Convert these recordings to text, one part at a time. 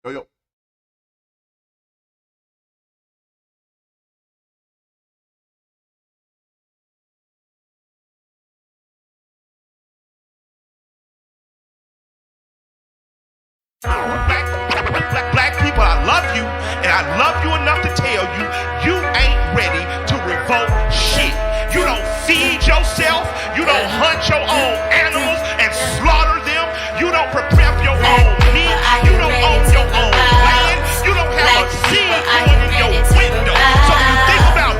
Yo, yo. Black people, I love you, and I love you enough to tell you, you ain't ready to revolt shit. You don't feed yourself, you don't hunt your own animals and slaughter them, you don't prepare your own meat, you don't own your own land, you don't have a seed growing in your window. So when you think about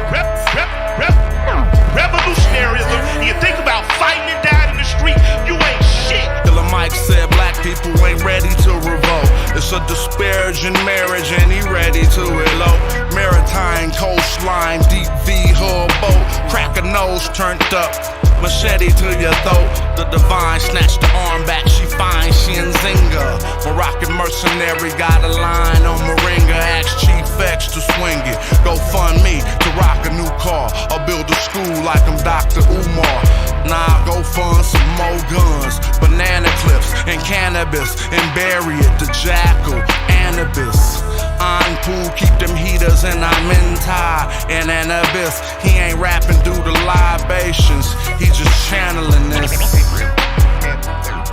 revolutionaryism, and you think about fighting and dying in the street, you ain't shit. Killer Mike said black people ain't ready to revolt. It's a disparaging marriage and he ready to elope. Maritime coastline, deep V hull boat. Crack a nose turned up, machete to your throat. The divine snatched the arm back, she fine, she in Zinga. Moroccan mercenary got a line on Moringa. Ask Chief X to swing it. Go fund me to rock a new car or build a school like I'm Dr. Umar. Nah, go fund some more guns, banana clips and cannabis, and bury it to jackal, Anubis. Anpu, keep them heaters and I'm in tie and an abyss. He ain't rapping due to libations, he just channeling this.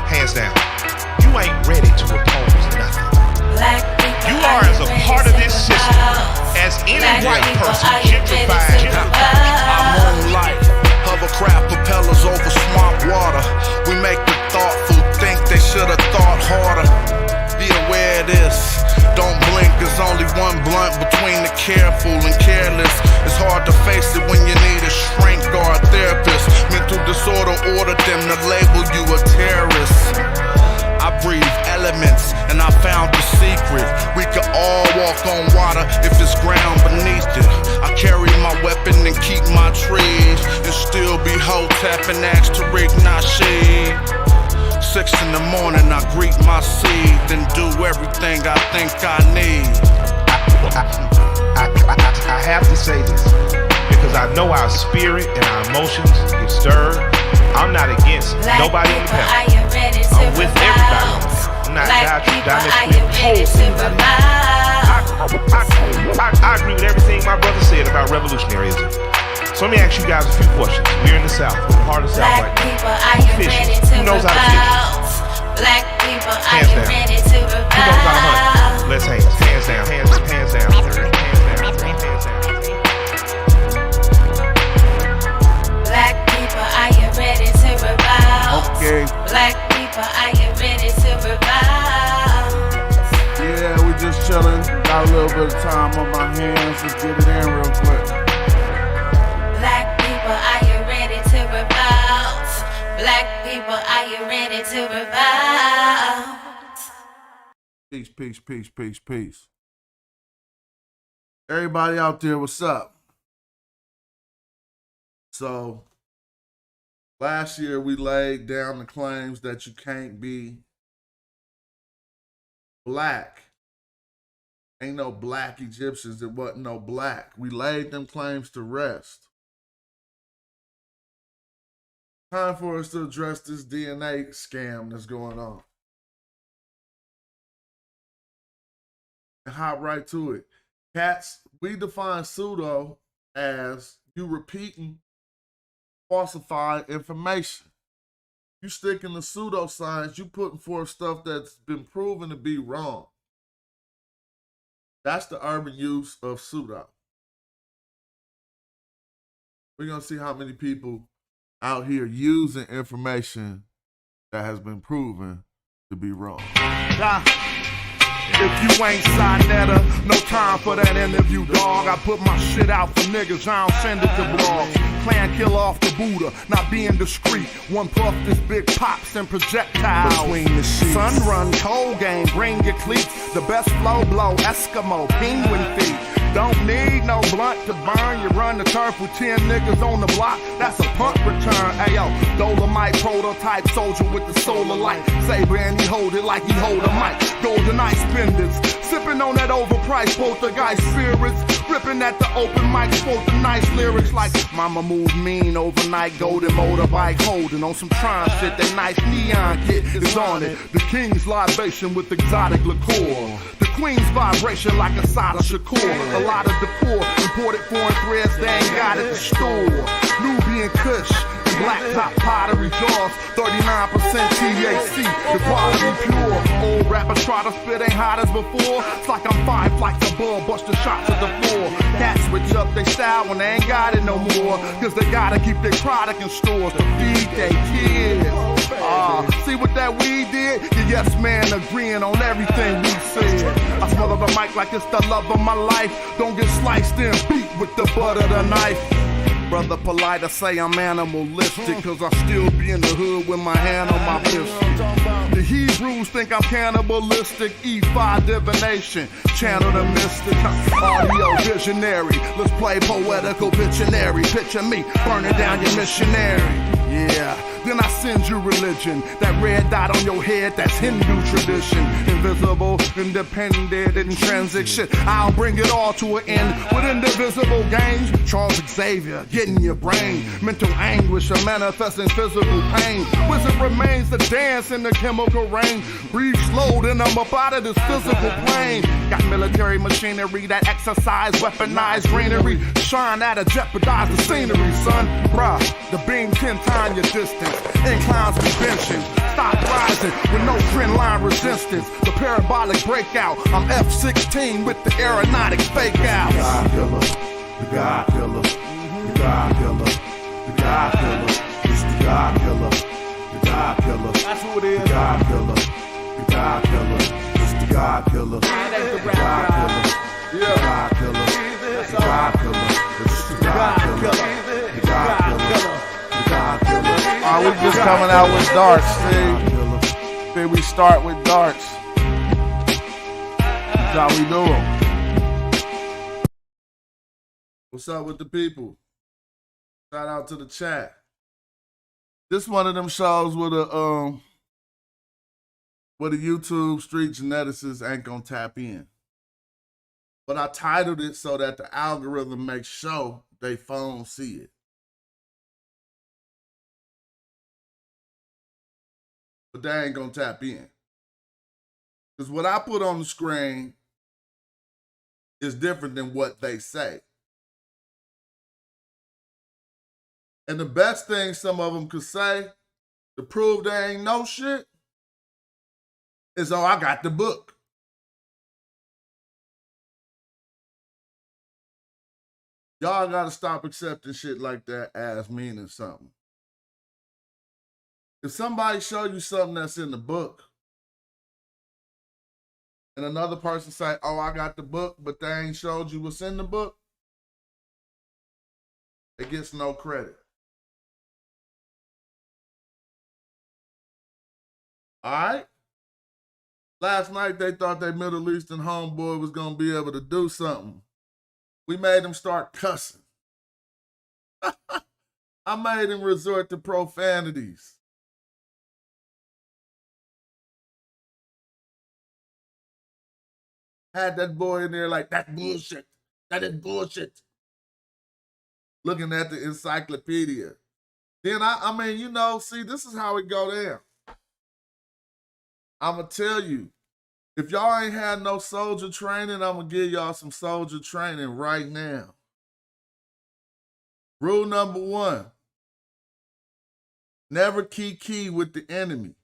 Hands down, you ain't ready to oppose nothing. You are as a part of this system as any white person gentrified. I'm on life. Hovercraft propellers over swamp water. We make the thoughtful think they should have thought harder. Be aware of this. Don't blink, there's only one blunt between the careful and careless. It's hard to face it when you need a shrink or a therapist. Mental disorder ordered them to label you a terrorist. I breathe elements and I found the secret. We could all walk on water if it's ground beneath it. I carry my weapon and keep my trees, and still be Hotep and ask Tariq Nasheed. 6 in the morning I greet my seed, then do everything I think I need. I have to say this because I know our spirit and our emotions get stirred. I'm not against nobody on the panel. I'm with everybody on the panel. I'm not diametrically opposed to I agree with everything my brother said about revolutionaryism. So let me ask you guys a few questions. We're in the South, we're in the heart of the South right now. Fishing. Who knows how to fish? Black people, hands down. Who knows how to hunt? Let's hands down, hands down, hands down, hands down. Black people, are you ready to revolt? Okay. Black people, are you ready to revolt? Yeah, we just chilling. Got a little bit of time on my hands. Let's get it in real quick. Black people, are you ready to revolt? Black people, are you ready to revolt? Peace, peace, peace, peace, peace. Everybody out there, what's up? So, last year we laid down the claims that you can't be black. Ain't no black Egyptians. There wasn't no black. We laid them claims to rest. Time for us to address this DNA scam that's going on. And hop right to it. Cats, we define pseudo as you repeating falsified information. You sticking to pseudoscience, you putting forth stuff that's been proven to be wrong. That's the urban use of pseudo. We're going to see how many people out here using information that has been proven to be wrong. If you ain't Sinetta, no time for that interview, dog. I put my shit out for niggas, I don't send it to blogs. Plan kill off the Buddha, not being discreet. One puff, this big pops and projectiles. Between the sheets. Sun run, cold game, bring your cleats. The best flow blow, Eskimo, penguin feet. Don't need no blunt to burn. You run the turf with 10 niggas on the block. That's a punt return. Ayo, Dolomite prototype soldier with the solar light. Saber and he hold it like he hold a mic. Golden ice pendants. Sipping on that overpriced poltergeist spirits. Ripping at the open mic. Spoke the nice lyrics like Mama moved mean overnight. Golden motorbike holding on some Tron shit. That nice neon kit is on it. The king's libation with exotic liqueur. The Queen's vibration like a Sada Shakur. A lot of decor, imported foreign threads they ain't got at the store. Nubian Kush, black top pottery jaws, 39% THC, the quality pure. Old rappers try to spit ain't hot as before. It's like I'm 5 flights above, bust the shots at the floor. Cats switch up their style when they ain't got it no more, cause they gotta keep their product in stores to feed their kids. See what that weed did? The yes man agreeing on everything we said. I smother the mic like it's the love of my life. Don't get sliced and beat with the butt of the knife. Brother polite, I say I'm animalistic, cause I still be in the hood with my hand on my pistol. The Hebrews think I'm cannibalistic, E5 divination, channel the mystic, audio visionary. Let's play poetical Pictionary. Picture me burning down your missionary. Yeah, then I send you religion. That red dot on your head, that's Hindu tradition. Invisible, independent, intrinsic shit. I'll bring it all to an end with indivisible games. Charles Xavier, getting your brain. Mental anguish, a manifesting physical pain. Wizard remains to dance in the chemical rain. Breathe slow, then I'm up out of this physical plane. Got military machinery that exercise, weaponized greenery. Shine at a jeopardize the scenery, son. Bruh, the beam 10 times your distance, inclines convention. Stop rising with no trend line resistance. The parabolic breakout. I'm F-16 with the aeronautic fake out. God killer, the God killer, the God killer, the God killer. It's the God killer, the God killer. That's who it is. The God killer, the God killer. It's the God killer, the God killer, the God killer, the God killer. It's the God killer, the God killer. We just coming out with darts, see? Then we start with darts. That's how we do them. What's up with the people? Shout out to the chat. This one of them shows with a YouTube street geneticists ain't gonna tap in. But I titled it so that the algorithm makes sure they phone see it. But they ain't gonna tap in. Because what I put on the screen is different than what they say. And the best thing some of them could say to prove they ain't no shit is, oh, I got the book. Y'all gotta stop accepting shit like that as meaning something. If somebody show you something that's in the book and another person say, oh, I got the book, but they ain't showed you what's in the book, it gets no credit. All right? Last night they thought their Middle Eastern homeboy was going to be able to do something. We made him start cussing. I made him resort to profanities. Had that boy in there like, that's bullshit. That is bullshit. Looking at the encyclopedia. Then I mean, you know, see, this is how it go down. I'm going to tell you, if y'all ain't had no soldier training, I'm going to give y'all some soldier training right now. Rule number 1, never kiki with the enemy.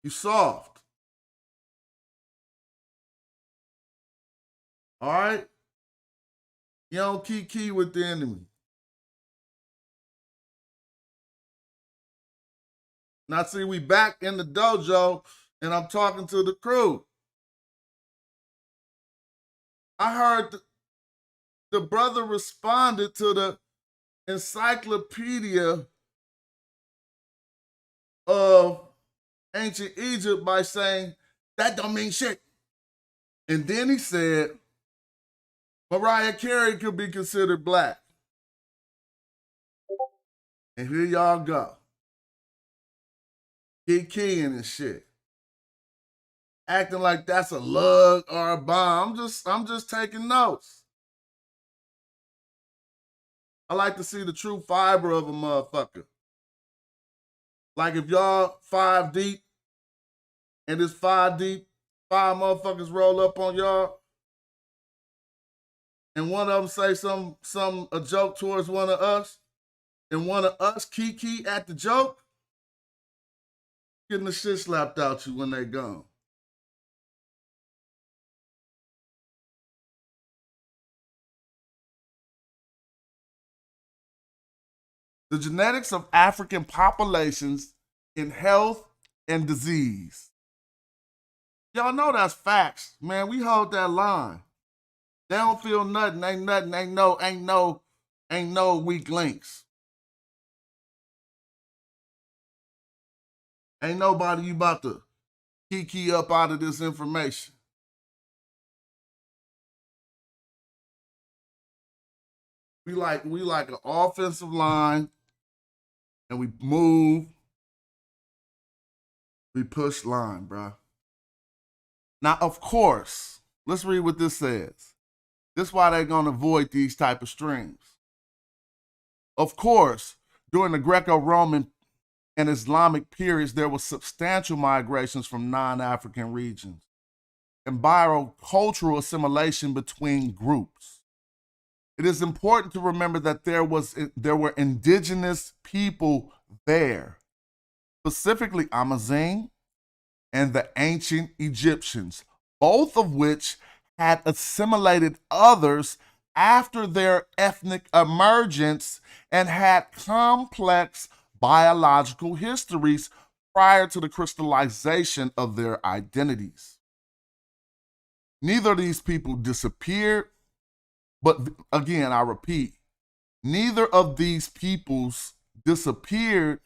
You soft. All right? You don't kiki with the enemy. Now, see, we back in the dojo, and I'm talking to the crew. I heard the brother responded to the encyclopedia of ancient Egypt by saying, that don't mean shit. And then he said, Mariah Carey could be considered black. And here y'all go. Keying and shit. Acting like that's a lug or a bomb. I'm just taking notes. I like to see the true fiber of a motherfucker. Like if y'all 5 deep and it's 5 deep 5 motherfuckers roll up on y'all, and one of them say a joke towards one of us, and one of us kiki at the joke, getting the shit slapped out you when they gone. The genetics of African populations in health and disease. Y'all know that's facts, man. We hold that line. They don't feel nothing, ain't nothing, ain't no weak links. Ain't nobody you about to kiki up out of this information. We like an offensive line, and we move, we push line, bro. Now, of course, let's read what this says. This is why they're gonna avoid these type of strings. Of course, during the Greco-Roman and Islamic periods, there was substantial migrations from non-African regions and biocultural assimilation between groups. It is important to remember that there were indigenous people there, specifically Amazigh and the ancient Egyptians, both of which had assimilated others after their ethnic emergence and had complex biological histories prior to the crystallization of their identities. Neither of these people disappeared, but again, I repeat, neither of these peoples disappeared,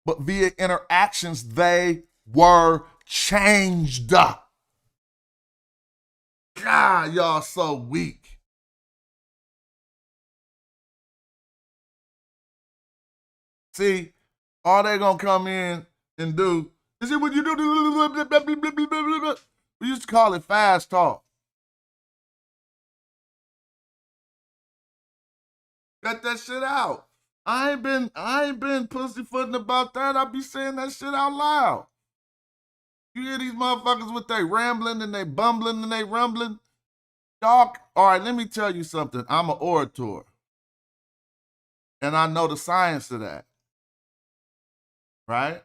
but via interactions, they were changed. God, y'all so weak. See, all they gonna come in and do is what you do. We used to call it fast talk. Got that shit out. I ain't been pussyfooting about that. I be saying that shit out loud. You hear these motherfuckers with they rambling and they bumbling and they rumbling? Y'all, all right, let me tell you something. I'm an orator. And I know the science of that. Right?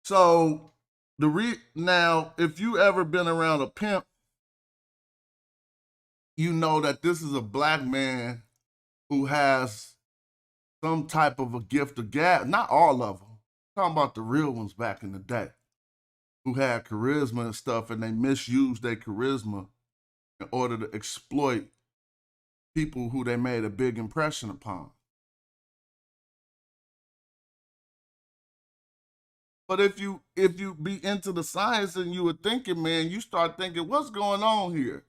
So, now, if you ever been around a pimp, you know that this is a black man who has some type of a gift of gab. Not all of them. I'm talking about the real ones back in the day who had charisma and stuff, and they misused their charisma in order to exploit people who they made a big impression upon. But if you be into the science and you were thinking, man, you start thinking, what's going on here?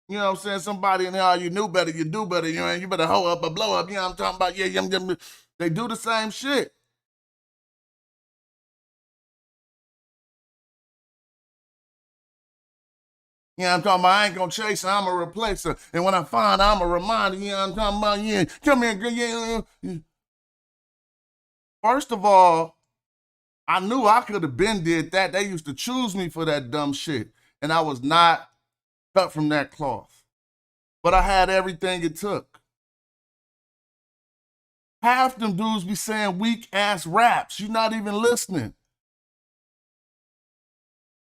You know what I'm saying? Somebody in here, you knew better, you do better, you know, you better hoe up or blow up. You know what I'm talking about? Yeah. They do the same shit. You know what I'm talking about? I ain't gonna chase her, I'm a replacer. And when I find her, I'm a reminder, you know what I'm talking about? Yeah, come here, girl, yeah. First of all, I knew I could have been did that. They used to choose me for that dumb shit. And I was not cut from that cloth. But I had everything it took. Half them dudes be saying weak ass raps. You're not even listening.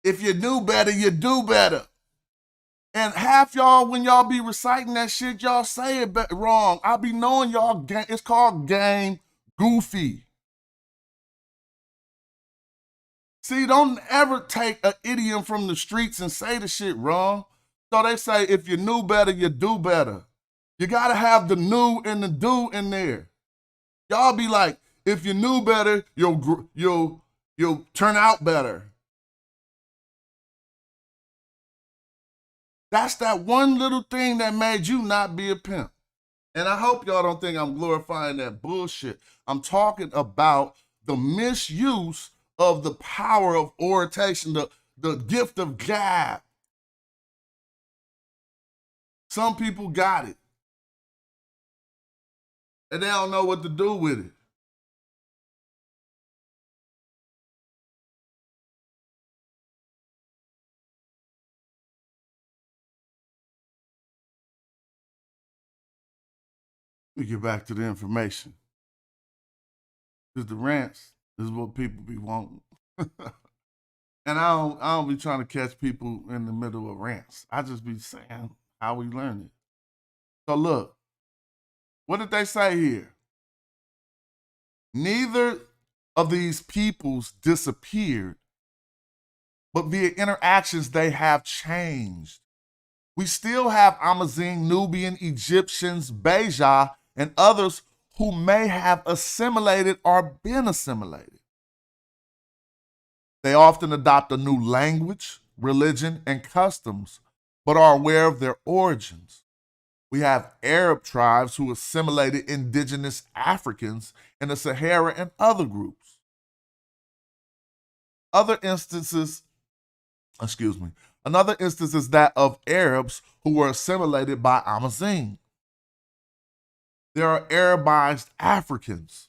If you knew better, you do better. And half y'all, when y'all be reciting that shit, y'all say it wrong. I be knowing y'all, it's called game goofy. See, don't ever take an idiom from the streets and say the shit wrong. So they say, if you knew better, you do better. You gotta have the new and the do in there. Y'all be like, if you knew better, you'll turn out better. That's that one little thing that made you not be a pimp. And I hope y'all don't think I'm glorifying that bullshit. I'm talking about the misuse of the power of oration, the gift of gab. Some people got it. And they don't know what to do with it. We get back to the information. Because the rants is what people be wanting. And I don't be trying to catch people in the middle of rants. I just be saying how we learn it. So look, what did they say here? Neither of these peoples disappeared, but via interactions they have changed. We still have Amazigh, Nubian, Egyptians, Beja, and others who may have assimilated or been assimilated. They often adopt a new language, religion, and customs, but are aware of their origins. We have Arab tribes who assimilated indigenous Africans in the Sahara and other groups. Another instance is that of Arabs who were assimilated by Amazigh. There are Arabized Africans.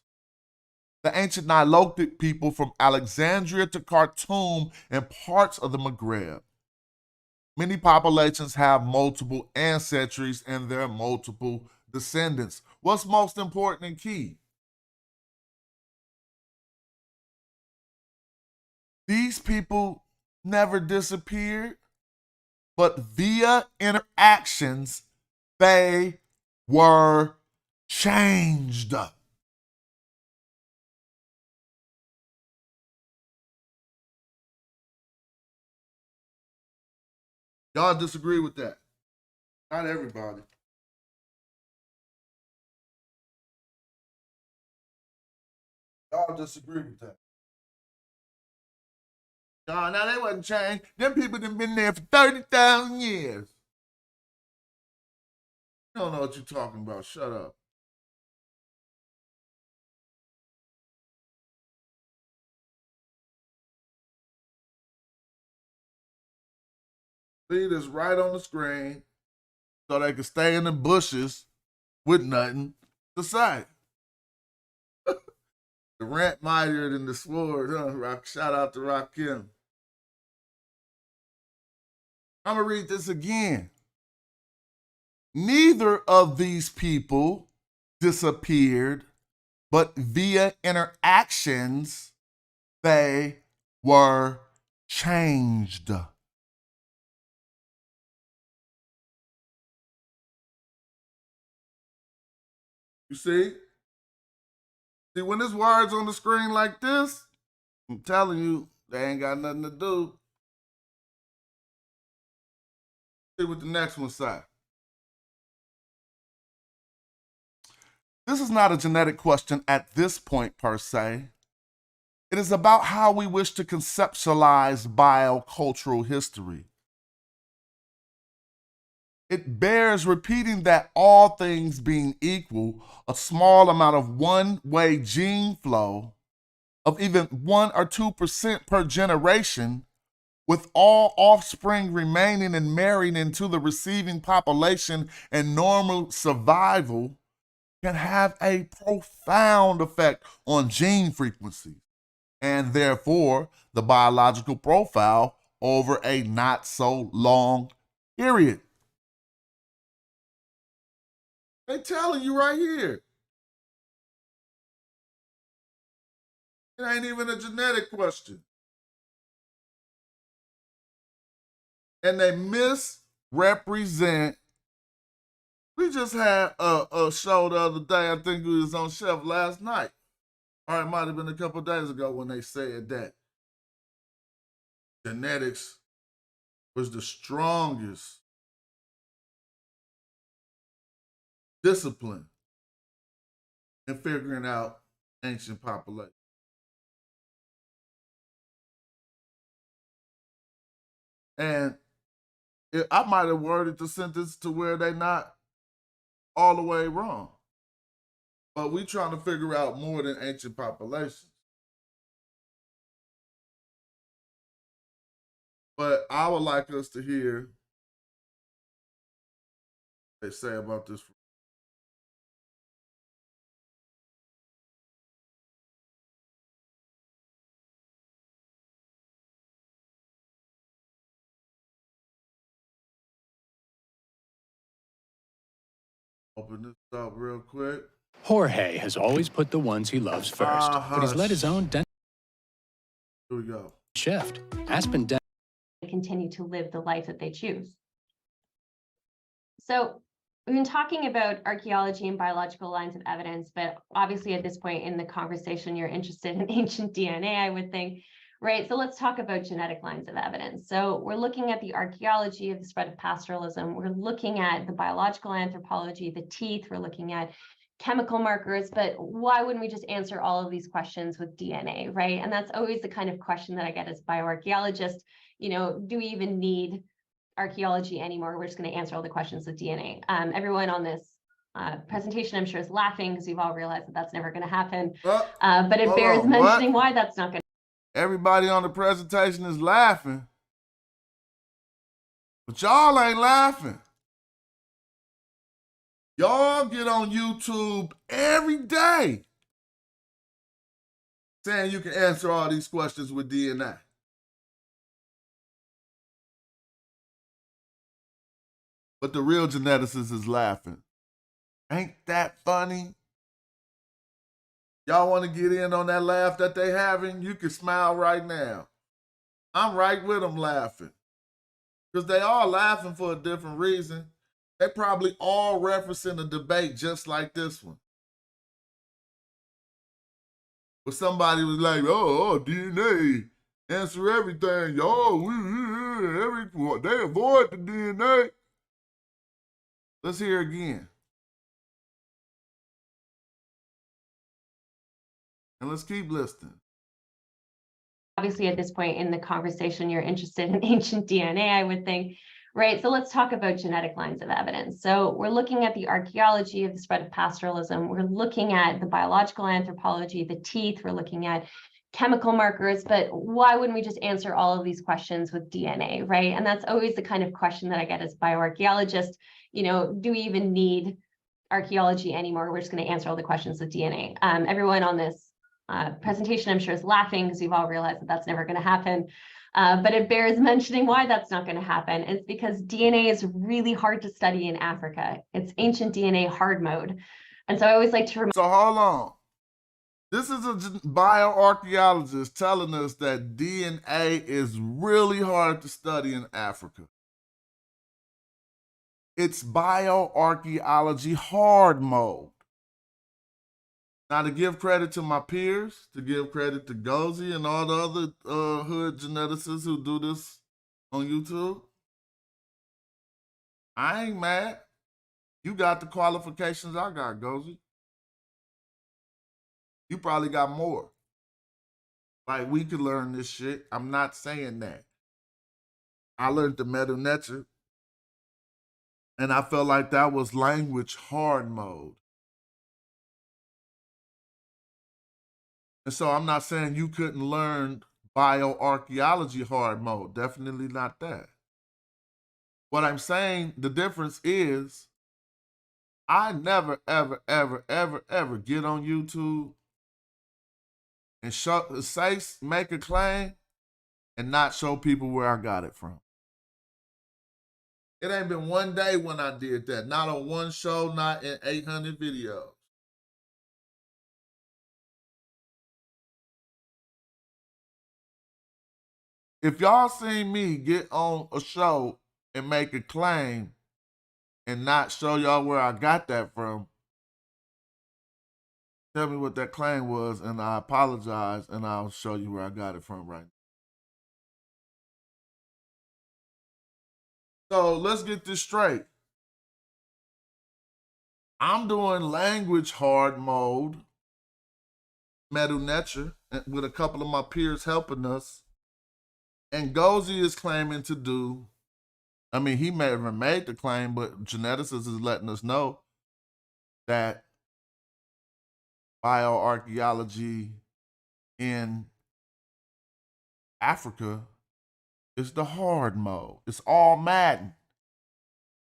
The ancient Nilotic people from Alexandria to Khartoum and parts of the Maghreb. Many populations have multiple ancestries and their multiple descendants. What's most important and key? These people never disappeared, but via interactions, they were changed. Y'all disagree with that? Not everybody. Y'all disagree with that? No, they wasn't changed. Them people done been there for 30,000 years. You don't know what you're talking about. Shut up. See this right on the screen so they can stay in the bushes with nothing to say. The rant mightier than the sword, huh? Shout out to Rakim. I'm going to read this again. Neither of these people disappeared, but via interactions, they were changed. You see? See, when there's words on the screen like this, I'm telling you, they ain't got nothing to do. See what the next one say. This is not a genetic question at this point per se. It is about how we wish to conceptualize biocultural history. It bears repeating that all things being equal, a small amount of one-way gene flow of even 1 or 2% per generation, with all offspring remaining and marrying into the receiving population and normal survival, can have a profound effect on gene frequency and therefore the biological profile over a not so long period. They telling you right here. It ain't even a genetic question. And they misrepresent. We just had a show the other day. I think it was on Chef last night. Or it might have been a couple of days ago when they said that genetics was the strongest discipline in figuring out ancient population. And I might have worded the sentence to where they not all the way wrong. But we trying to figure out more than ancient populations. But I would like us to hear what they say about this. Open this up real quick. Jorge has always put the ones he loves first, but he's let his own Here we go. shift. Aspen continue to live the life that they choose. So we've been talking about archaeology and biological lines of evidence, but obviously at this point in the conversation, you're interested in ancient DNA, I would think, right? So let's talk about genetic lines of evidence. So we're looking at the archaeology of the spread of pastoralism. We're looking at the biological anthropology, the teeth. We're looking at chemical markers, but why wouldn't we just answer all of these questions with DNA, right? And that's always the kind of question that I get as a bioarchaeologist. You know, do we even need archaeology anymore? We're just going to answer all the questions with DNA. Everyone on this presentation, I'm sure, is laughing because you've all realized that that's never going to happen. But it bears mentioning why that's not going to. Everybody on the presentation is laughing, but y'all ain't laughing. Y'all get on YouTube every day saying you can answer all these questions with DNA. But the real geneticist is laughing. Ain't that funny? Y'all want to get in on that laugh that they having? You can smile right now. I'm right with them laughing. Because they all laughing for a different reason. They probably all referencing a debate just like this one. But somebody was like, oh, DNA, answer everything. Y'all, they avoid the DNA. Let's hear again. And let's keep listening. Obviously, at this point in the conversation, you're interested in ancient DNA, I would think, right? So let's talk about genetic lines of evidence. So we're looking at the archaeology of the spread of pastoralism. We're looking at the biological anthropology, the teeth. We're looking at chemical markers, but why wouldn't we just answer all of these questions with DNA, right? And that's always the kind of question that I get as a bioarchaeologist. You know, do we even need archaeology anymore? We're just going to answer all the questions with DNA. Everyone on this presentation, I'm sure, is laughing because you've all realized that that's never going to happen. But it bears mentioning why that's not going to happen. It's because DNA is really hard to study in Africa. It's ancient DNA hard mode. And so I always like to remember. So hold on. This is a bioarchaeologist telling us that DNA is really hard to study in Africa. It's bioarchaeology hard mode. Now, to give credit to my peers, to give credit to Gozy and all the other hood geneticists who do this on YouTube, I ain't mad. You got the qualifications I got, Gozy. You probably got more. Like, we could learn this shit. I'm not saying that. I learned the madjai, and I felt like that was language hard mode. And so I'm not saying you couldn't learn bioarchaeology hard mode. Definitely not that. What I'm saying, the difference is, I never, ever, ever, ever, ever get on YouTube and make a claim and not show people where I got it from. It ain't been one day when I did that. Not on one show, not in 800 videos. If y'all seen me get on a show and make a claim and not show y'all where I got that from, tell me what that claim was and I apologize and I'll show you where I got it from right now. So let's get this straight. I'm doing language hard mode, madjai, with a couple of my peers helping us. And Gozy is claiming to do, I mean, he may have made the claim, but geneticists is letting us know that bioarchaeology in Africa is the hard mode. It's all Madden.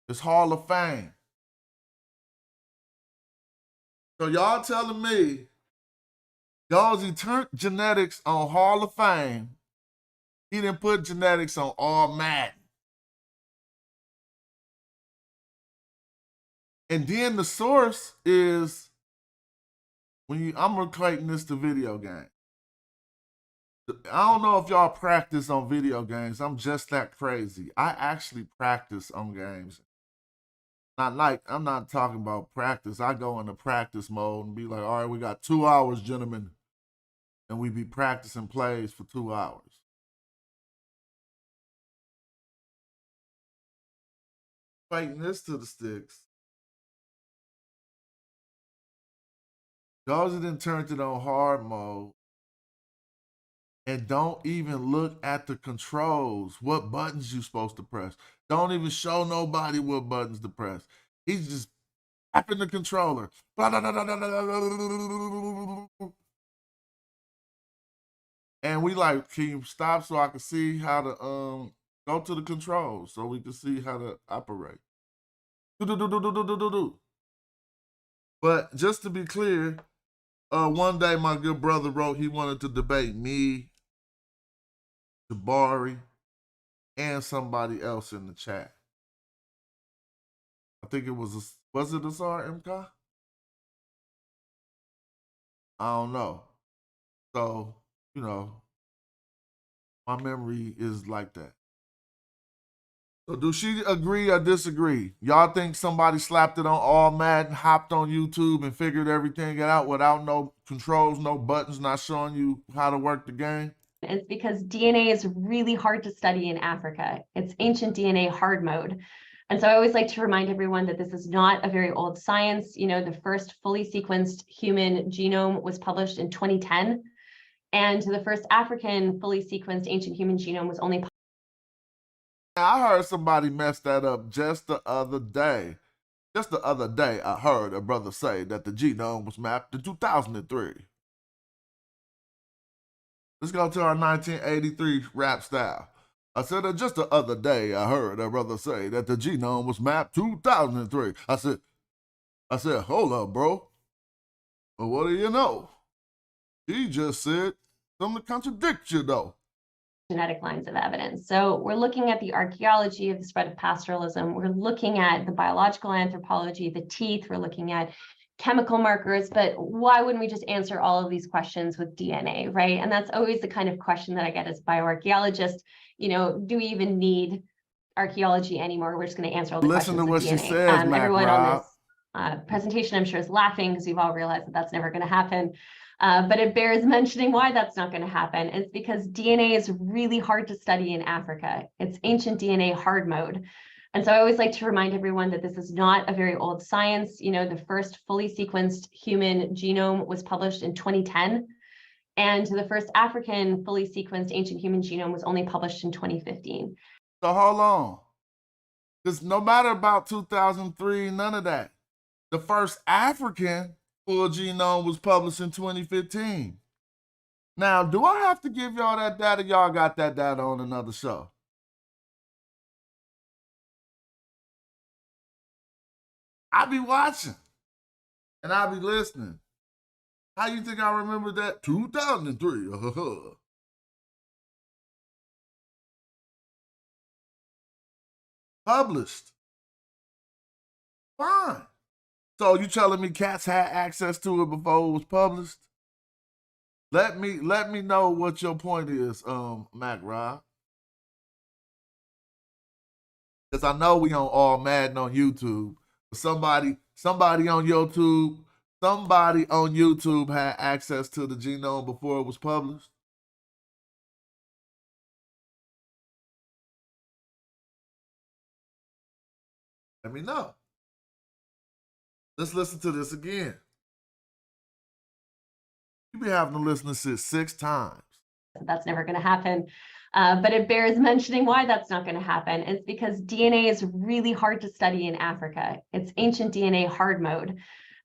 It's Hall of Fame. So y'all telling me Gozy turned genetics on Hall of Fame. He didn't put genetics on all Madden. And then the source is I'm equating this to video games. I don't know if y'all practice on video games. I'm just that crazy. I actually practice on games. I'm not talking about practice. I go into practice mode and be like, all right, we got 2 hours, gentlemen. And we be practicing plays for 2 hours. Fighting this to the sticks. Those that didn't turn it on hard mode and don't even look at the controls, what buttons you supposed to press. Don't even show nobody what buttons to press. He's just tapping the controller. And we like, can you stop so I can see how to go to the controls so we can see how to operate. But just to be clear, one day my good brother wrote he wanted to debate me, Jabari, and somebody else in the chat. I think it was it Asar MK? I don't know. So, you know, my memory is like that. So do she agree or disagree? Y'all think somebody slapped it on all Madden, hopped on YouTube and figured everything out without no controls, no buttons, not showing you how to work the game? It's because DNA is really hard to study in Africa. It's ancient DNA hard mode. And so I always like to remind everyone that this is not a very old science. You know, the first fully sequenced human genome was published in 2010. And the first African fully sequenced ancient human genome was only. I heard somebody mess that up just the other day. Just the other day, I heard a brother say that the genome was mapped in 2003. Let's go to our 1983 rap style. I said that just the other day, I heard a brother say that the genome was mapped 2003. I said, hold up, bro. Well, what do you know? He just said something to contradict you, though. Genetic lines of evidence. So we're looking at the archaeology of the spread of pastoralism. We're looking at the biological anthropology, the teeth. We're looking at chemical markers, but why wouldn't we just answer all of these questions with DNA, right? And that's always the kind of question that I get as a bioarchaeologist. You know, do we even need archaeology anymore? We're just going to answer all the questions with DNA. Listen to what she says, everyone on this presentation, I'm sure, is laughing because we've all realized that that's never going to happen. But it bears mentioning why that's not going to happen. It's because DNA is really hard to study in Africa. It's ancient DNA hard mode. And so I always like to remind everyone that this is not a very old science. You know, the first fully sequenced human genome was published in 2010. And the first African fully sequenced ancient human genome was only published in 2015. So hold on. Because no matter about 2003, none of that. The first African full genome was published in 2015. Now, do I have to give y'all that data? Y'all got that data on another show. I be watching and I be listening. How you think I remember that? 2003. Published. Fine. So you telling me cats had access to it before it was published? Let me know what your point is, Mac Rob. Because I know we on All Madden on YouTube. Somebody on YouTube had access to the genome before it was published. Let me know. Let's listen to this again. You be having to listen to this 6 times. That's never going to happen. But it bears mentioning why that's not going to happen. It's because DNA is really hard to study in Africa. It's ancient DNA hard mode.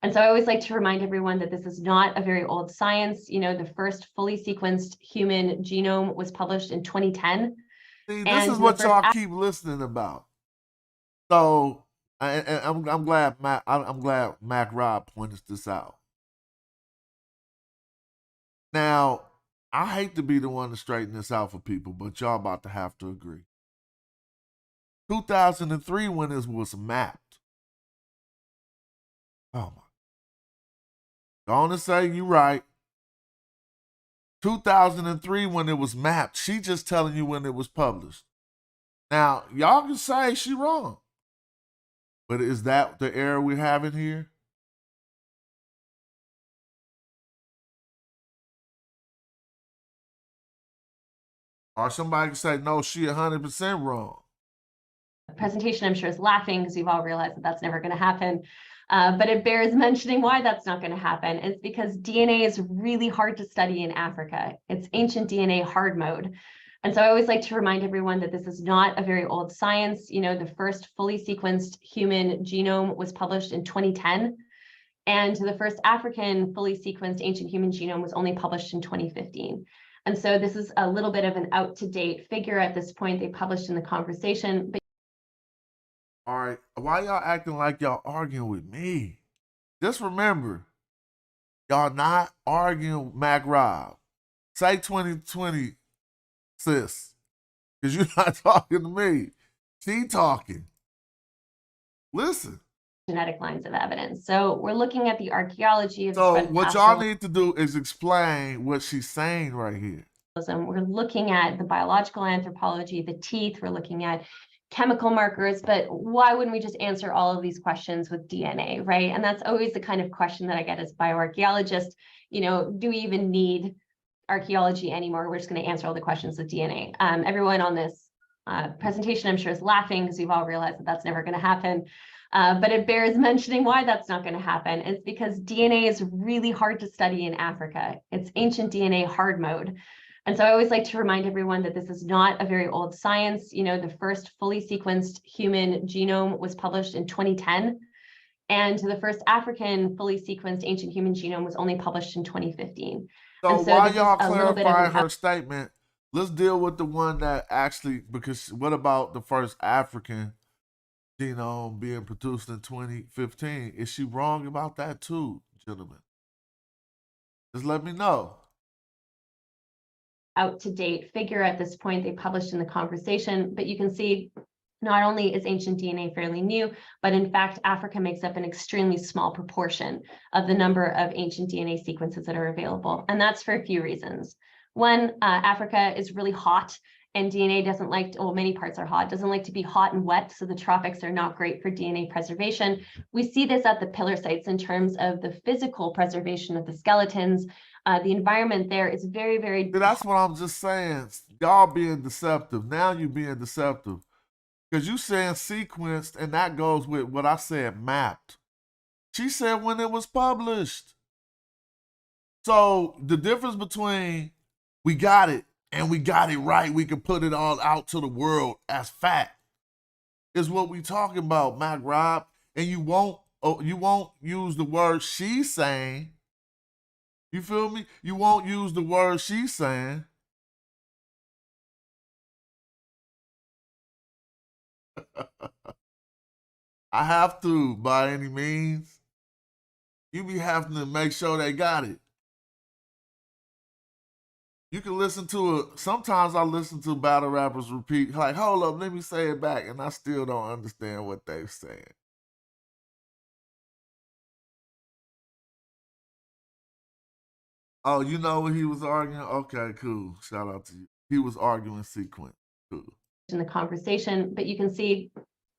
And so I always like to remind everyone that this is not a very old science. You know, the first fully sequenced human genome was published in 2010. See, this is what y'all keep listening about. So I'm glad Mac Rob pointed this out. Now, I hate to be the one to straighten this out for people, but y'all about to have to agree. 2003 when this was mapped. Oh my. Gonna say you right. 2003 when it was mapped. She just telling you when it was published. Now, y'all can say she wrong. But is that the error we're having here? Or somebody can say, no, she 100% wrong. Presentation, I'm sure, is laughing because we've all realized that that's never going to happen. But it bears mentioning why that's not going to happen. It's because DNA is really hard to study in Africa. It's ancient DNA hard mode. And so I always like to remind everyone that this is not a very old science. You know, the first fully sequenced human genome was published in 2010. And the first African fully sequenced ancient human genome was only published in 2015. And so this is a little bit of an out-to-date figure at this point. They published in the conversation. But all right, why y'all acting like y'all arguing with me? Just remember, y'all not arguing with Mac Rob. Say 2020, sis, because you're not talking to me. She talking. Listen. Genetic lines of evidence. So we're looking at the archaeology of so what y'all need to do is explain what she's saying right here. We're looking at the biological anthropology, the teeth, we're looking at chemical markers, but why wouldn't we just answer all of these questions with DNA, right? And that's always the kind of question that I get as bioarchaeologist. You know, do we even need archaeology anymore? We're just going to answer all the questions with DNA. Everyone on this presentation, I'm sure, is laughing because we've all realized that that's never going to happen. But it bears mentioning why that's not going to happen. It's because DNA is really hard to study in Africa. It's ancient DNA hard mode. And so I always like to remind everyone that this is not a very old science. You know, the first fully sequenced human genome was published in 2010. And the first African fully sequenced ancient human genome was only published in 2015. So while y'all clarifying her statement, let's deal with the one that actually, because what about the first African genome being produced in 2015? Is she wrong about that too, gentlemen? Just let me know. Out-to-date figure at this point. They published in the conversation, but you can see not only is ancient DNA fairly new, but in fact, Africa makes up an extremely small proportion of the number of ancient DNA sequences that are available. And that's for a few reasons. One, Africa is really hot and DNA doesn't like, well, many parts are hot, doesn't like to be hot and wet. So the tropics are not great for DNA preservation. We see this at the pillar sites in terms of the physical preservation of the skeletons. The environment there is very, very. That's what I'm just saying. Y'all being deceptive. Now you being deceptive. Because you saying sequenced, and that goes with what I said, mapped. She said when it was published. So the difference between we got it and we got it right, we can put it all out to the world as fact, is what we talking about, Mac Rob. And you won't use the word she's saying. You feel me? You won't use the word she's saying. I have to, by any means. You be having to make sure they got it. You can listen to it. Sometimes I listen to battle rappers repeat, like, hold up, let me say it back, and I still don't understand what they're saying. Oh, you know what he was arguing? Okay, cool. Shout out to you. He was arguing sequence. Cool. In the conversation, but you can see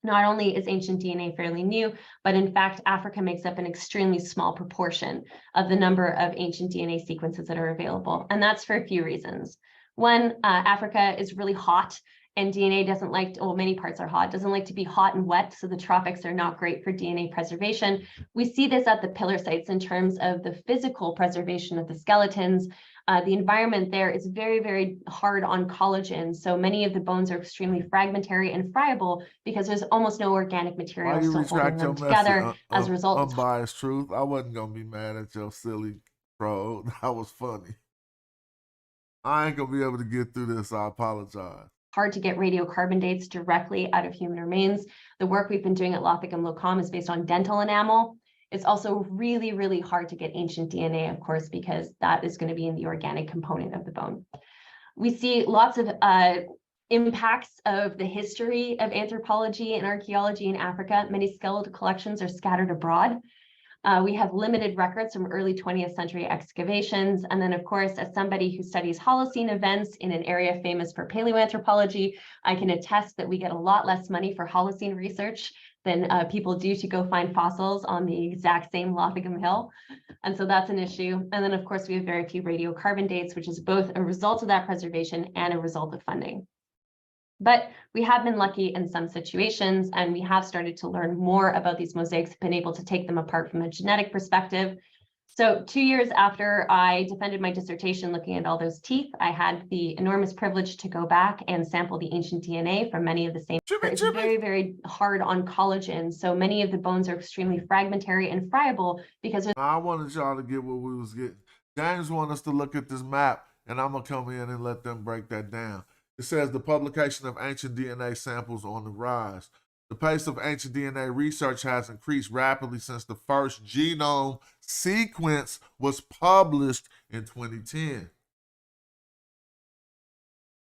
not only is ancient DNA fairly new, but in fact, Africa makes up an extremely small proportion of the number of ancient DNA sequences that are available. And that's for a few reasons. One, Africa is really hot and DNA doesn't like, well, many parts are hot, doesn't like to be hot and wet. So the tropics are not great for DNA preservation. We see this at the pillar sites in terms of the physical preservation of the skeletons. The environment there is very, very hard on collagen. So many of the bones are extremely fragmentary and friable because there's almost no organic material still holding them together. As a result, unbiased truth. I wasn't gonna be mad at your silly pro. That was funny. I ain't gonna be able to get through this. I apologize. Hard to get radiocarbon dates directly out of human remains. The work we've been doing at Lothicum Locom is based on dental enamel. It's also really, really hard to get ancient DNA, of course, because that is going to be in the organic component of the bone. We see lots of impacts of the history of anthropology and archaeology in Africa. Many skeletal collections are scattered abroad. We have limited records from early 20th century excavations. And then, of course, as somebody who studies Holocene events in an area famous for paleoanthropology, I can attest that we get a lot less money for Holocene research than people do to go find fossils on the exact same Lotheringham Hill. And so that's an issue. And then, of course, we have very few radiocarbon dates, which is both a result of that preservation and a result of funding. But we have been lucky in some situations, and we have started to learn more about these mosaics, been able to take them apart from a genetic perspective. So 2 years after I defended my dissertation looking at all those teeth, I had the enormous privilege to go back and sample the ancient DNA from many of the same. It's very, very hard on collagen. So many of the bones are extremely fragmentary and friable because I wanted y'all to get what we was getting. James wanted us to look at this map, and I'm going to come in and let them break that down. It says the publication of ancient DNA samples on the rise. The pace of ancient DNA research has increased rapidly since the first genome sequence was published in 2010.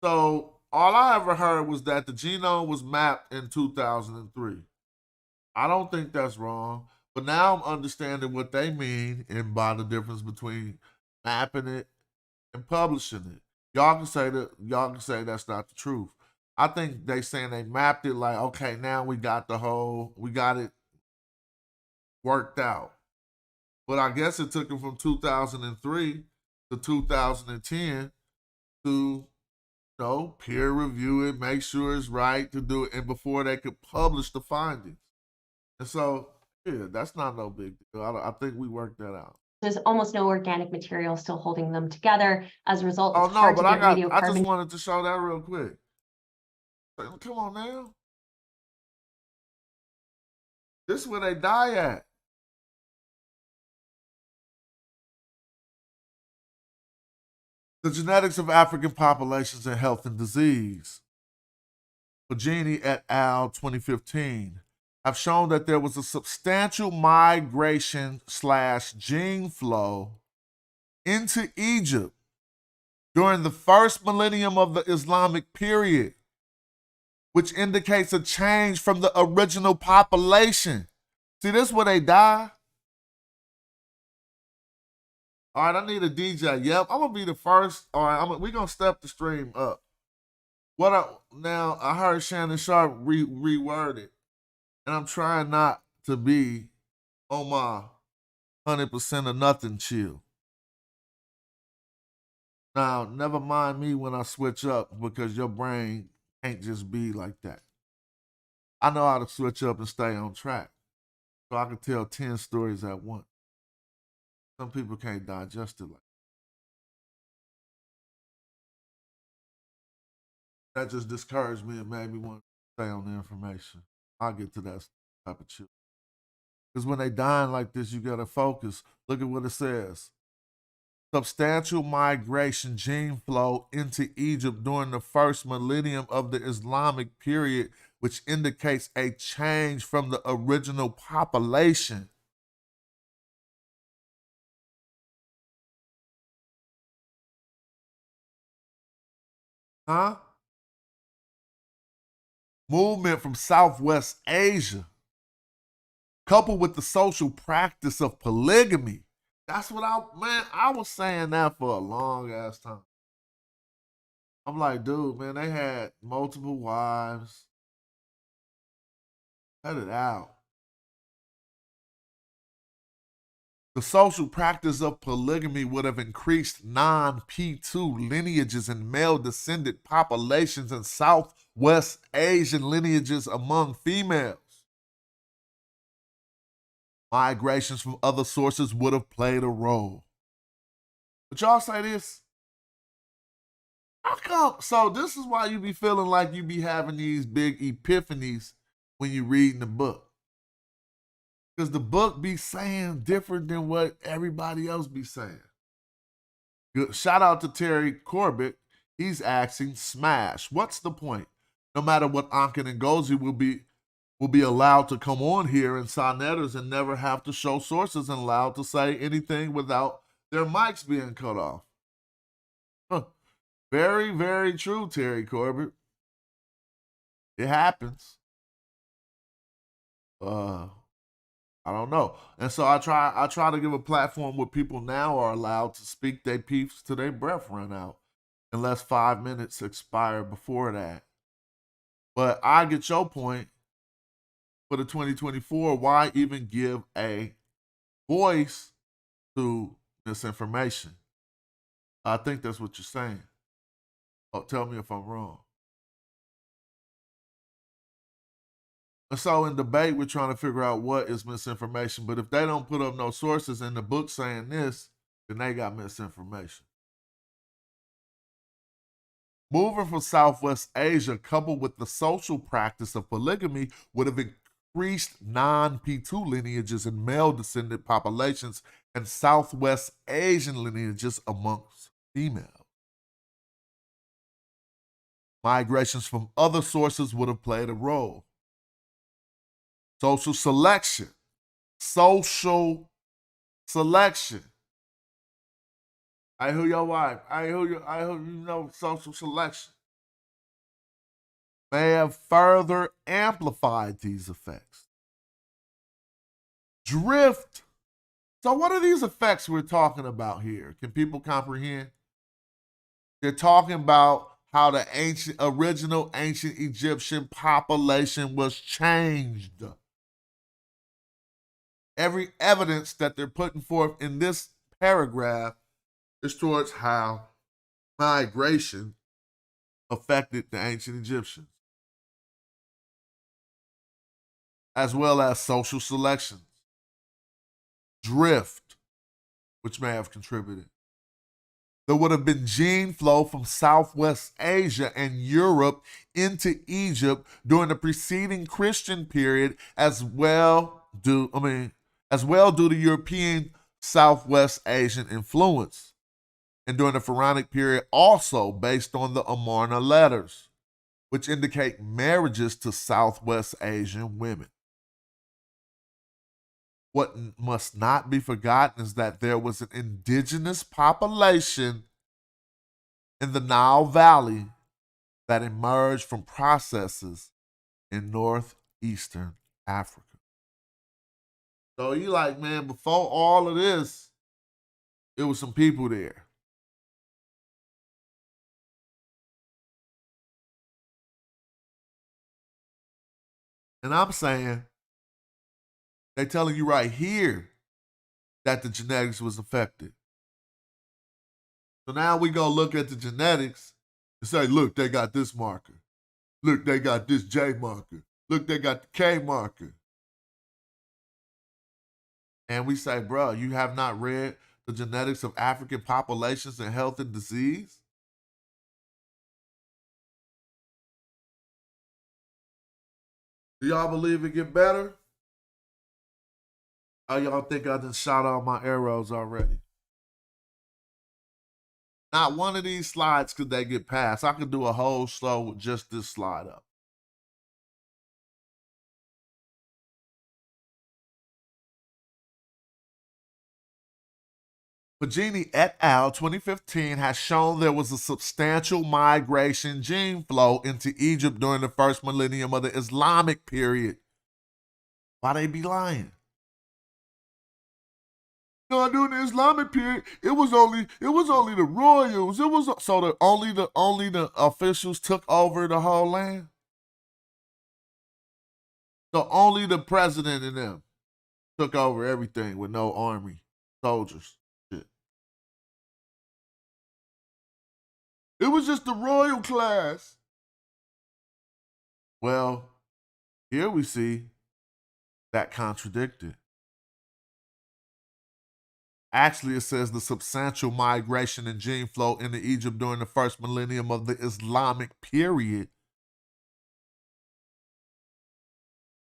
So all I ever heard was that the genome was mapped in 2003. I don't think that's wrong, but now I'm understanding what they mean and by the difference between mapping it and publishing it. Y'all can say that's not the truth. I think they saying they mapped it like, okay, now we got it worked out. But I guess it took them from 2003 to 2010 to, peer review it, make sure it's right to do it, and before they could publish the findings. And so, yeah, that's not no big deal. I think we worked that out. There's almost no organic material still holding them together. As a result, Oh it's no, hard but to get radiocarbon. I just wanted to show that real quick. Come on now. This is where they die at. The genetics of African populations and health and disease. Fagini et al. 2015 have shown that there was a substantial migration/gene flow into Egypt during the first millennium of the Islamic period, which indicates a change from the original population. See, this is where they die. All right, I need a DJ. Yep, I'm gonna be the first. All right, we're gonna step the stream up. Now I heard Shannon Sharp reword it, and I'm trying not to be on my 100% or nothing chill. Now, never mind me when I switch up because your brain can't just be like that. I know how to switch up and stay on track, so I can tell 10 stories at once. Some people can't digest it like that. Just discouraged me and made me want to stay on the information. I'll get to that type of chill. Because when they dying like this, you gotta focus. Look at what it says. Substantial migration gene flow into Egypt during the first millennium of the Islamic period, which indicates a change from the original population. Huh? Movement from Southwest Asia, coupled with the social practice of polygamy. That's what I was saying that for a long ass time. I'm like, dude, man, they had multiple wives. Cut it out. The social practice of polygamy would have increased non-P2 lineages and male-descended populations in Southwest Asian lineages among females. Migrations from other sources would have played a role. But y'all say this? How come? So this is why you be feeling like you be having these big epiphanies when you reading the book. Because the book be saying different than what everybody else be saying. Good. Shout out to Terry Corbett. He's asking, smash. What's the point? No matter what Anken and Gozi will be allowed to come on here in Sonetters and never have to show sources and allowed to say anything without their mics being cut off. Huh. Very, very true, Terry Corbett. It happens. I don't know. And so I try to give a platform where people now are allowed to speak their piece till their breath run out, unless 5 minutes expire before that. But I get your point for the 2024. Why even give a voice to misinformation? I think that's what you're saying. Oh, tell me if I'm wrong. And so in debate, we're trying to figure out what is misinformation. But if they don't put up no sources in the book saying this, then they got misinformation. Moving from Southwest Asia, coupled with the social practice of polygamy, would have increased non-P2 lineages in male-descendant populations and Southwest Asian lineages amongst females. Migrations from other sources would have played a role. Social selection. Social selection. I hear your wife. I hear you know social selection may have further amplified these effects. Drift. So what are these effects we're talking about here? Can people comprehend? They're talking about how the original ancient Egyptian population was changed. Every evidence that they're putting forth in this paragraph is towards how migration affected the ancient Egyptians, as well as social selections, drift, which may have contributed. There would have been gene flow from Southwest Asia and Europe into Egypt during the preceding Christian period, as well due to European Southwest Asian influence. And during the Pharaonic period, also based on the Amarna letters, which indicate marriages to Southwest Asian women. What must not be forgotten is that there was an indigenous population in the Nile Valley that emerged from processes in northeastern Africa. So you like, man, before all of this, it was some people there. And I'm saying, they're telling you right here that the genetics was affected. So now we go look at the genetics and say, look, they got this marker. Look, they got this J marker. Look, they got the K marker. And we say, bro, you have not read the genetics of African populations and health and disease? Do y'all believe it get better? Or y'all think I done shot all my arrows already? Not one of these slides could they get past. I could do a whole show with just this slide up. Pagini et al. 2015 has shown there was a substantial migration gene flow into Egypt during the first millennium of the Islamic period. Why they be lying? No, during the Islamic period, it was only the royals. It was so the only the officials took over the whole land. So only the president and them took over everything with no army, soldiers. Shit. It was just the royal class. Well, here we see that contradicted. Actually, it says the substantial migration and gene flow into Egypt during the first millennium of the Islamic period,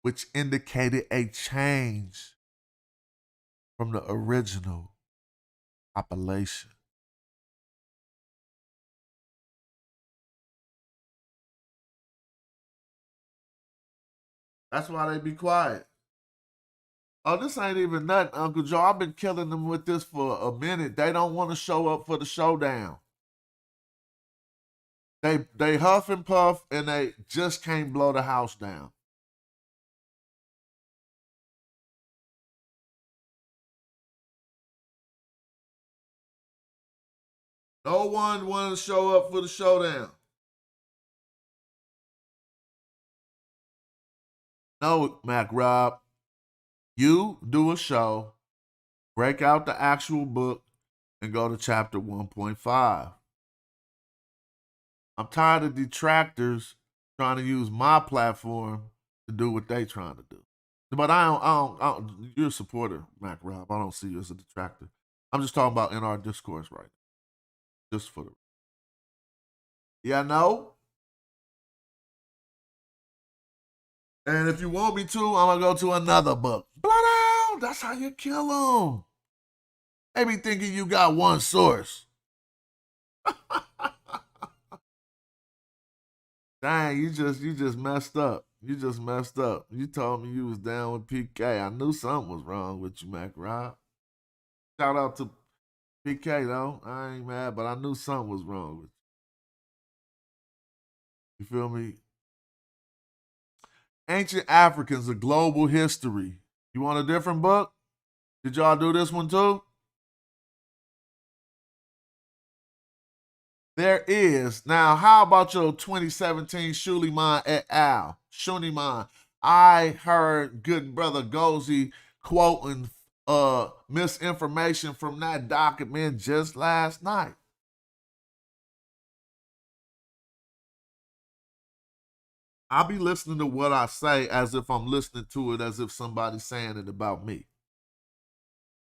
which indicated a change from the original population. That's why they be quiet. Oh, this ain't even nothing, Uncle Joe. I've been killing them with this for a minute. They don't want to show up for the showdown. They huff and puff, and they just can't blow the house down. No one wanted to show up for the showdown. No, Mac Rob. You do a show, break out the actual book, and go to chapter 1.5. I'm tired of detractors trying to use my platform to do what they trying to do. But I don't, you're a supporter, Mac Rob. I don't see you as a detractor. I'm just talking about in our discourse right now. Just for the. Yeah, no? And if you want me to, I'm going to go to another book. Blood out! That's how you kill them. They be thinking you got one source. Dang, you just messed up. You just messed up. You told me you was down with PK. I knew something was wrong with you, Mac Rob. Shout out to PK though. I ain't mad, but I knew something was wrong with you. You feel me? Ancient Africans, a global history. You want a different book? Did y'all do this one too? There is. Now, how about your 2017 Shuliman et al? Shuniman. I heard good brother Gozi quoting misinformation from that document just last night. I'll be listening to what I say as if I'm listening to it as if somebody's saying it about me.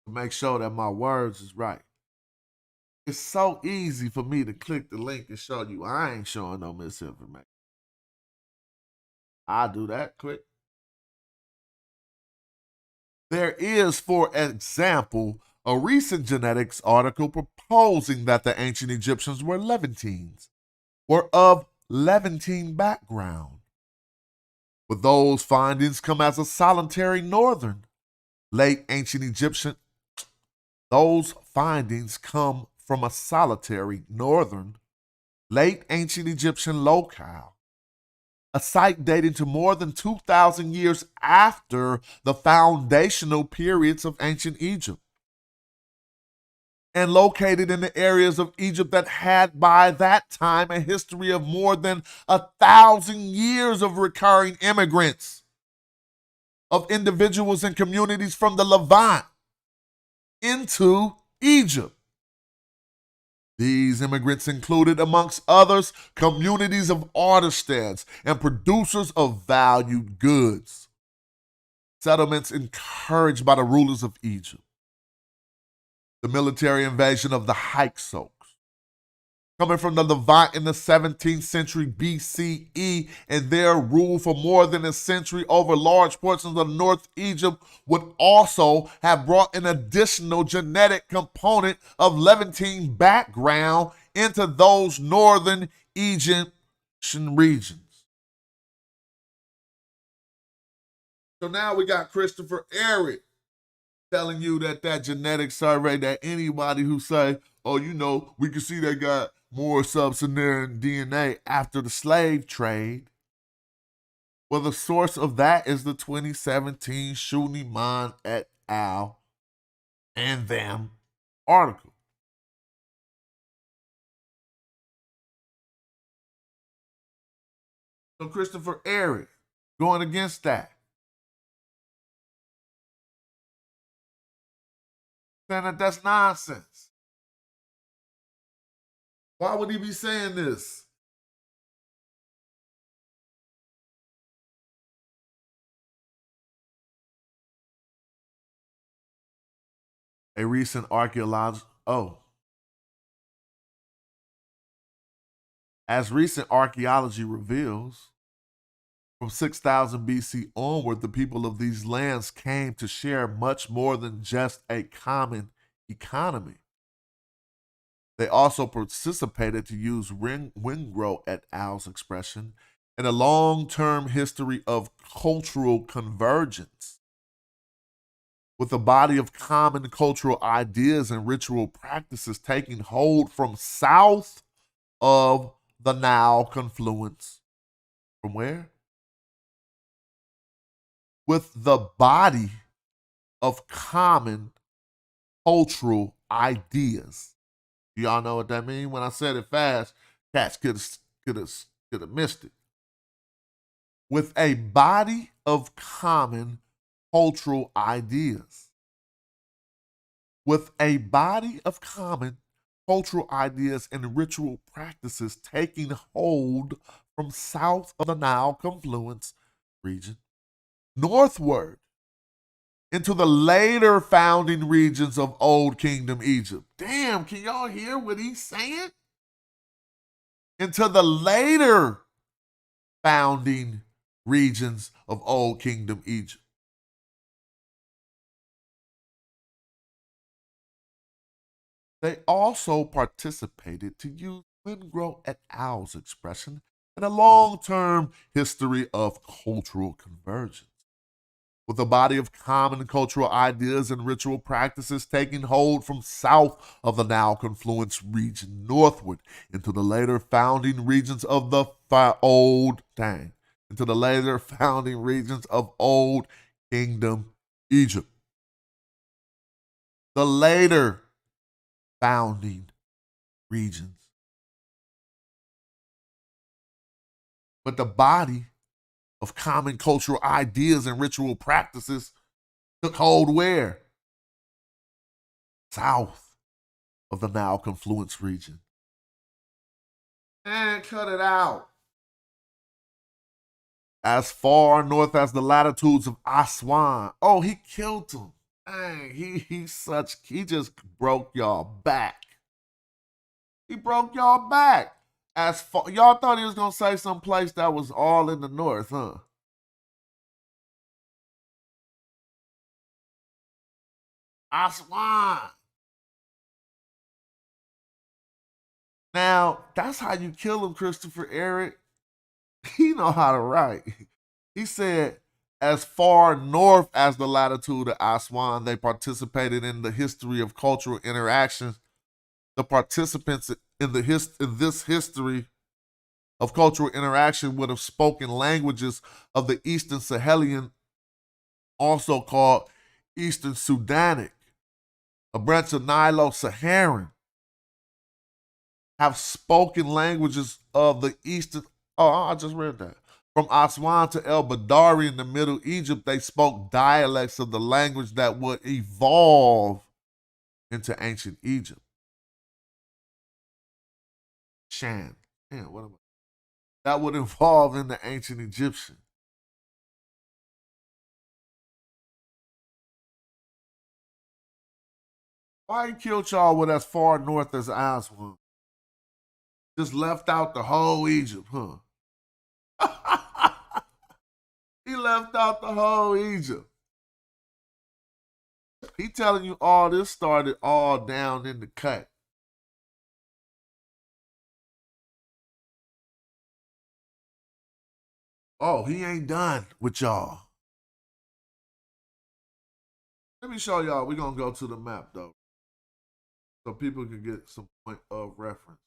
To make sure that my words is right. It's so easy for me to click the link and show you I ain't showing no misinformation. I'll do that quick. There is, for example, a recent genetics article proposing that the ancient Egyptians were Levantines, were of Levantine background. But those findings come as a solitary northern, late ancient Egyptian. Those findings come from a solitary northern, late ancient Egyptian locale, a site dating to more than 2,000 years after the foundational periods of ancient Egypt, and located in the areas of Egypt that had by that time a history of more than 1,000 years of recurring immigrants, of individuals and communities from the Levant into Egypt. These immigrants included, amongst others, communities of artisans and producers of valued goods, settlements encouraged by the rulers of Egypt, the military invasion of the Hyksos, coming from the Levant in the 17th century BCE, and their rule for more than a century over large portions of North Egypt would also have brought an additional genetic component of Levantine background into those northern Egyptian regions. So now we got Christopher Eric telling you that genetic survey, that anybody who say, oh, you know, we can see they got more sub-Saharan DNA after the slave trade. Well, the source of that is the 2017 Shuniman et al. And them article. So Christopher Eric going against that, saying that that's nonsense. Why would he be saying this? A recent as recent archaeology reveals, from 6000 BC onward, the people of these lands came to share much more than just a common economy. They also participated, to use Wingro et al.'s expression, in a long-term history of cultural convergence, with a body of common cultural ideas and ritual practices taking hold from south of the Nile confluence. From where? With the body of common cultural ideas. Y'all know what that means? When I said it fast, cats could have missed it. With a body of common cultural ideas. With a body of common cultural ideas and ritual practices taking hold from south of the Nile confluence region northward into the later founding regions of Old Kingdom Egypt. Damn, can y'all hear what he's saying? Into the later founding regions of Old Kingdom Egypt. They also participated, to use Lindgren et al.'s expression, in a long-term history of cultural convergence. With a body of common cultural ideas and ritual practices taking hold from south of the Nile confluence region northward into the later founding regions of the Old Kingdom Egypt. The later founding regions. But the body of common cultural ideas and ritual practices took hold where? South of the Nile confluence region. And cut it out. As far north as the latitudes of Aswan. Oh, he killed him. Dang, he just broke y'all back. He broke y'all back. As far, y'all thought he was gonna say some place that was all in the north, huh? Aswan. Now, that's how you kill him, Christopher Eric. He know how to write. He said, as far north as the latitude of Aswan, they participated in the history of cultural interactions. The participants in this history of cultural interaction would have spoken languages of the Eastern Sahelian, also called Eastern Sudanic, a branch of Nilo-Saharan, have spoken languages of the Eastern. Oh, I just read that. From Aswan to El Badari in the Middle Egypt, they spoke dialects of the language that would evolve into ancient Egypt. Shan. Man, what am I? That would evolve into ancient Egyptian. Why he killed y'all with as far north as Aswan? Just left out the whole Egypt, huh? He left out the whole Egypt. He telling you all this started all down in the cut. Oh, he ain't done with y'all. Let me show y'all. We're going to go to the map, though, so people can get some point of reference.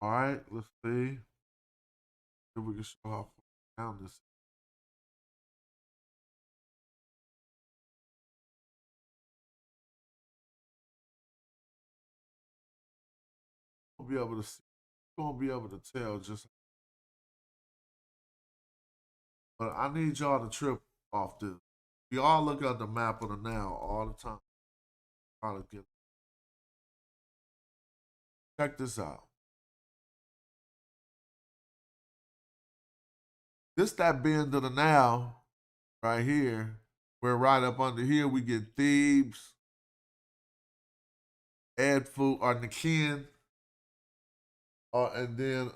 All right, let's see if we can show how far down this. We'll be able to see. We're going to be able to tell just. But I need y'all to trip off this. We all look at the map of the Nile all the time. Try to get. Check this out. This that bend of the Nile right here. Where right up under here we get Thebes, Edfu or Nikin, and then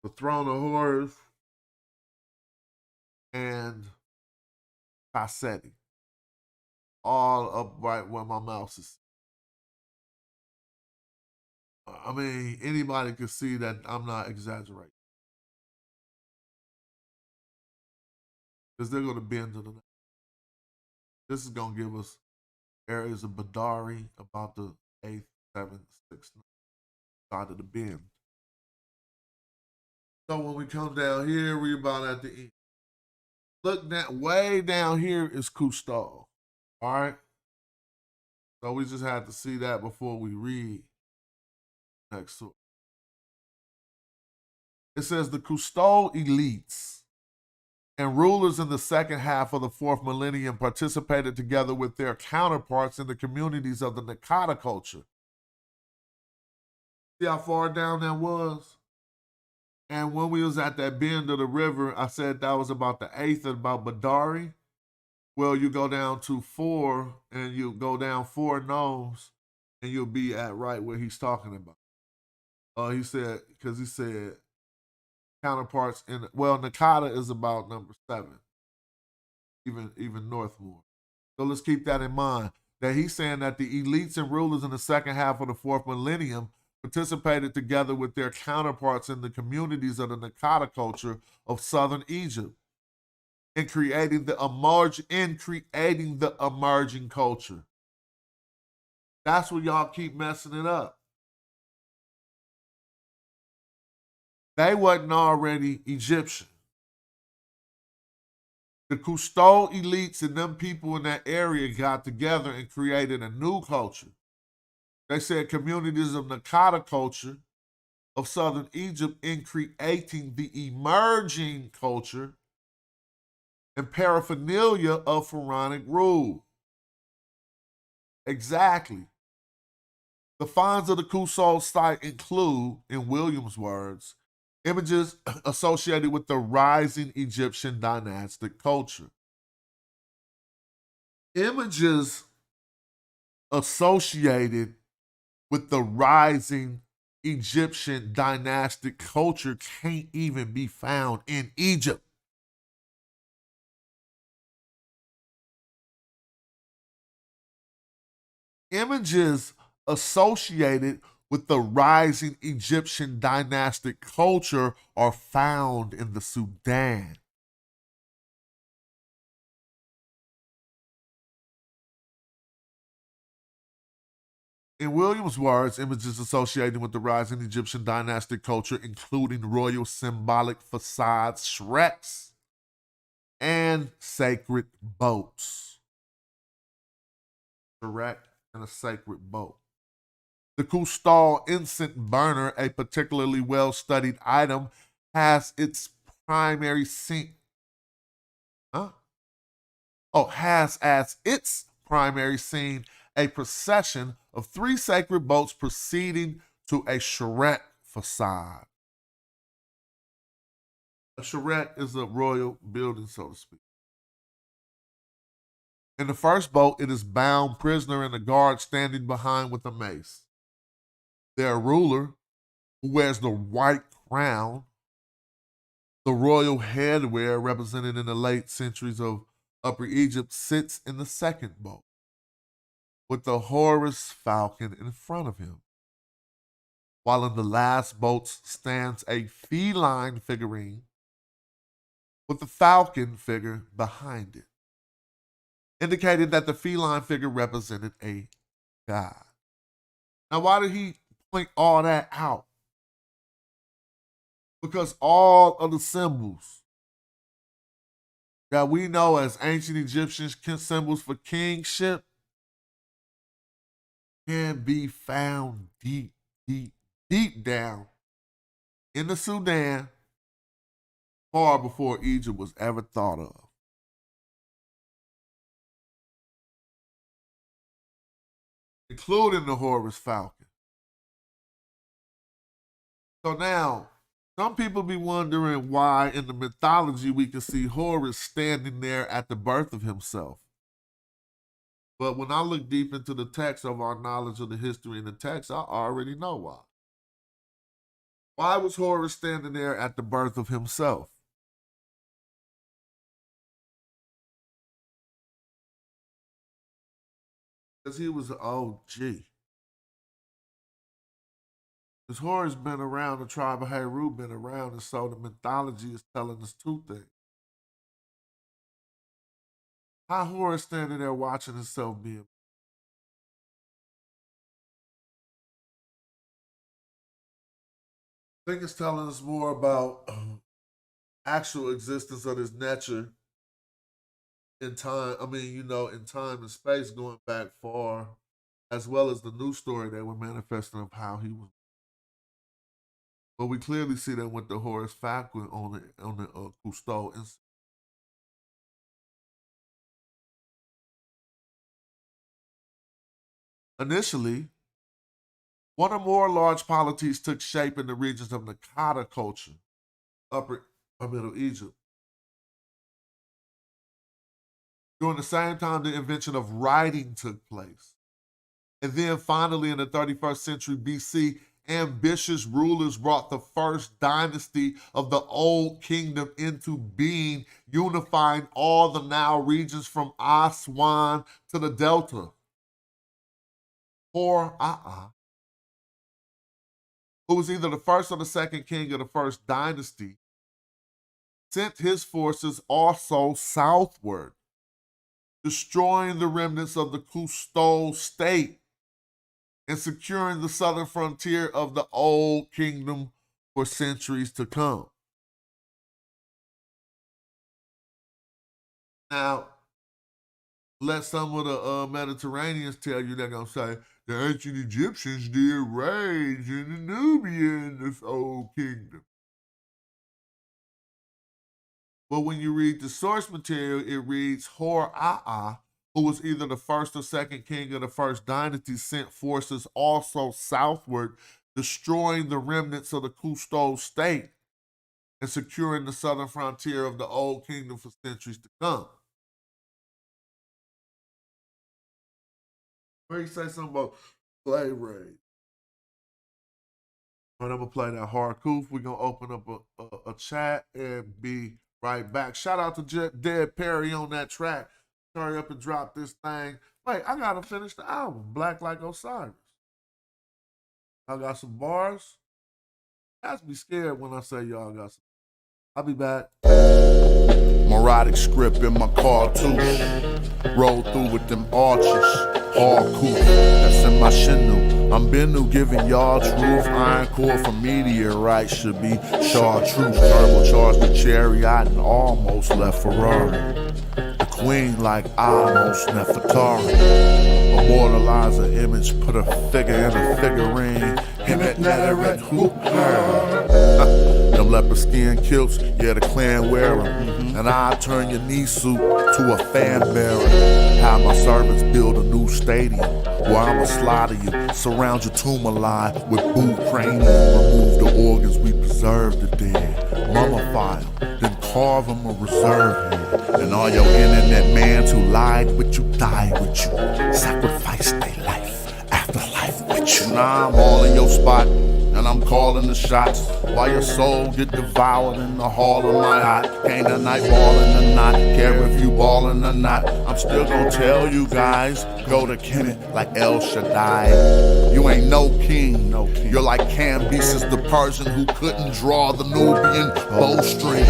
the Throne of Horus and Kaseti. All up right where my mouse is. I mean, anybody could see that I'm not exaggerating. Because they're going to bend to the. This is going to give us areas of Badari about the 8th, 7th, 6th side of the bend. So when we come down here, we about at the end. Look down, way down here is Cousteau. All right. So we just had to see that before we read next to it. It says the Cousteau elites and rulers in the second half of the fourth millennium participated together with their counterparts in the communities of the Nakata culture. See how far down that was? And when we was at that bend of the river, I said that was about the eighth and about Badari. Well, you go down to 4 and you go down 4 nodes and you'll be at right where he's talking about. He said, because he said counterparts in, well, Nakata is about number 7, even north more. So let's keep that in mind, that he's saying that the elites and rulers in the second half of the fourth millennium participated together with their counterparts in the communities of the Nakata culture of southern Egypt in creating the emerging culture. That's where y'all keep messing it up. They wasn't already Egyptian. The Cousteau elites and them people in that area got together and created a new culture. They said communities of Nakata culture of southern Egypt in creating the emerging culture and paraphernalia of pharaonic rule. Exactly. The finds of the Cousteau site include, in Williams' words, images associated with the rising Egyptian dynastic culture. Images associated with the rising Egyptian dynastic culture can't even be found in Egypt. Images associated with the rising Egyptian dynastic culture are found in the Sudan. In Williams' words, images associated with the rising Egyptian dynastic culture, including royal symbolic facades, shreks, and sacred boats. Shrek and a sacred boat. The Cousteau incense burner, a particularly well-studied item, has its primary scene. Has as its primary scene a procession of 3 sacred boats proceeding to a charrette facade. A charrette is a royal building, so to speak. In the first boat, it is bound prisoner and a guard standing behind with a mace. Their ruler, who wears the white crown, the royal headwear represented in the late centuries of Upper Egypt, sits in the second boat, with the Horus falcon in front of him, while in the last boat stands a feline figurine with the falcon figure behind it, indicating that the feline figure represented a god. Now, why did he point all that out? Because all of the symbols that we know as ancient Egyptian symbols for kingship can be found deep, deep, deep down in the Sudan, far before Egypt was ever thought of. Including the Horus falcon. So now, some people be wondering why in the mythology we can see Horus standing there at the birth of himself. But when I look deep into the text of our knowledge of the history in the text, I already know why. Why was Horus standing there at the birth of himself? Because he was an OG. Because Horus been around, the tribe of Heru been around, and so the mythology is telling us 2 things. How Horus standing there watching himself being. I think it's telling us more about actual existence of this nature in time. I mean, in time and space going back far, as well as the new story that we're manifesting of how he was. But we clearly see that with the Horus Factor on the Cousteau incident. Initially, one or more large polities took shape in the regions of Nakata culture, Upper or Middle Egypt. During the same time, the invention of writing took place. And then finally, in the 31st century BC, ambitious rulers brought the first dynasty of the Old Kingdom into being, unifying all the now regions from Aswan to the Delta. Hor-Ah, who was either the first or the second king of the first dynasty, sent his forces also southward, destroying the remnants of the Cousteau state and securing the southern frontier of the Old Kingdom for centuries to come. Now, let some of the Mediterraneans tell you, they're going to say, the ancient Egyptians did rage in the Nubia in this Old Kingdom. But when you read the source material, it reads Hor-Ah, who was either the first or second king of the first dynasty, sent forces also southward, destroying the remnants of the Cousteau state and securing the southern frontier of the Old Kingdom for centuries to come. Where you say something about slave raid? And I'm going to play that hard coof. We're going to open up a chat and be right back. Shout out to Dead Perry on that track. Hurry up and drop this thing. Wait, I got to finish the album, Black Like Osiris. I got some bars. You guys be scared when I say y'all got some. I'll be back. Morodic script in my cartouche. Roll through with them arches. Hardcore, that's in my shinu. I'm Bennu giving y'all truth. Iron core from meteorite should be chartreuse. Turbocharged the chariot and almost left Ferrari. The queen like almost Nefertari. Immortalize an image, put a figure in a figurine. Him at Netaret hoop them leopard skin kilts, yeah, the clan wear them. And I turn your knee suit to a fan bearer. Have my servants build a new stadium where I'ma slaughter you, surround your tomb alive with boot cranium. Remove the organs, we preserve the dead. Mummify them, then carve them a reserve head. And all your internet mans who lied with you, died with you, sacrificed their life, afterlife with you. Now I'm all in your spot, and I'm calling the shots. While your soul get devoured in the hall of my heart. Ain't a night ballin' or not, care if you ballin' or not. I'm still gonna tell you guys, go to Kemet like El Shaddai. You ain't no king, You're like Cambyses the Persian who couldn't draw the Nubian bowstring.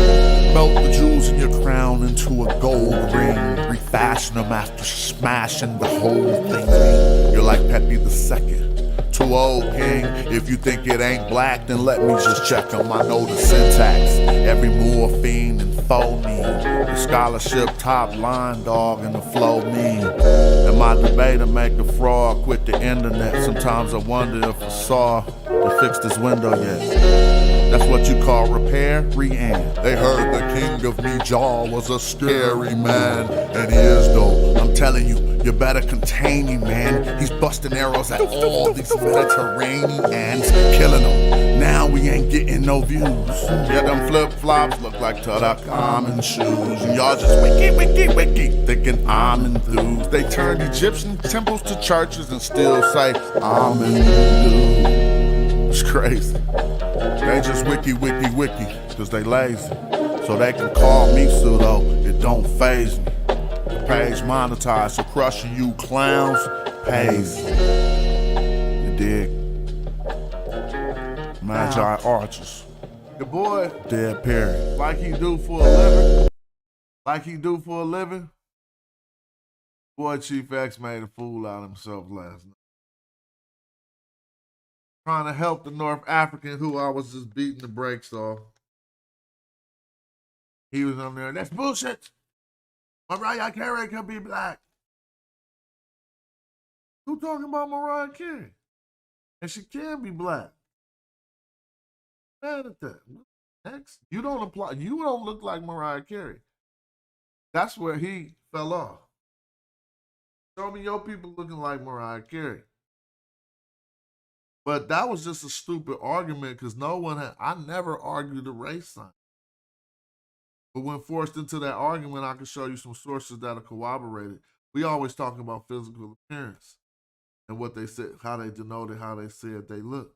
Melt the jewels in your crown into a gold ring. Refashion them after smashing the whole thing. You're like Pepe II. Too old, king. If you think it ain't black, then let me just check them. I know the syntax. Every morphine and phoneme. The scholarship top line, dog, and the flow mean. And my debate to make a fraud quit the internet. Sometimes I wonder if I saw to fix this window yet. That's what you call repair, re-end. They heard the king of Nijal was a scary man. And he is though, I'm telling you, you better contain him, man. He's busting arrows at all these Mediterraneans, killing them. Now we ain't getting no views. Yeah, them flip-flops look like Tutankhamun shoes. And y'all just wiki, thinking I'm enthused. They turned Egyptian temples to churches and still say, I'm enthused. It's crazy. They just wiki, cause they lazy. So they can call me pseudo, it don't faze me. The page monetized, so crushing you clowns pays. You dig? Magi archers. Your boy, Dead Perry. like he do for a living. Boy, Chief X made a fool out of himself last night. trying to help the North African who I was just beating the brakes off. He was on there. That's bullshit. Mariah Carey can be black. Who talking about Mariah Carey? And she can be black. Mad at that. Next, you don't apply. You don't look like Mariah Carey. That's where he fell off. Show me your people looking like Mariah Carey. But that was just a stupid argument because no one had. I never argued the race sign. But when forced into that argument, I can show you some sources that are corroborated. We always talking about physical appearance and what they said, how they denoted, how they said they look.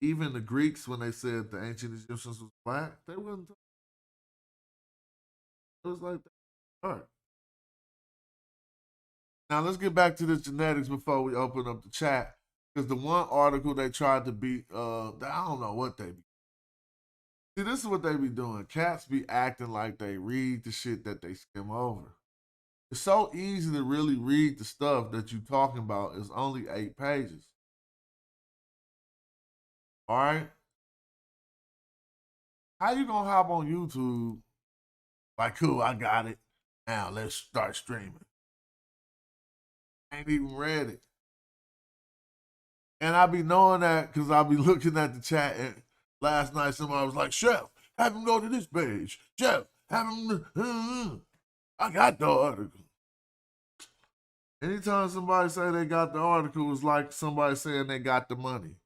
Even the Greeks, when they said the ancient Egyptians was black, they wouldn't. It was like that. All right. Now let's get back to the genetics before we open up the chat. Because the one article they tried to beat, I don't know what they be. See, this is what they be doing. Cats be acting like they read the shit that they skim over. It's so easy to really read the stuff that you talking about. It's only 8 pages. All right? How you gonna hop on YouTube? Like, cool, I got it. Now let's start streaming. Ain't even read it. And I be knowing that because I be looking at the chat. And last night somebody was like, Chef, have him go to this page. Chef, have him. I got the article. Anytime somebody say they got the article, it's like somebody saying they got the money.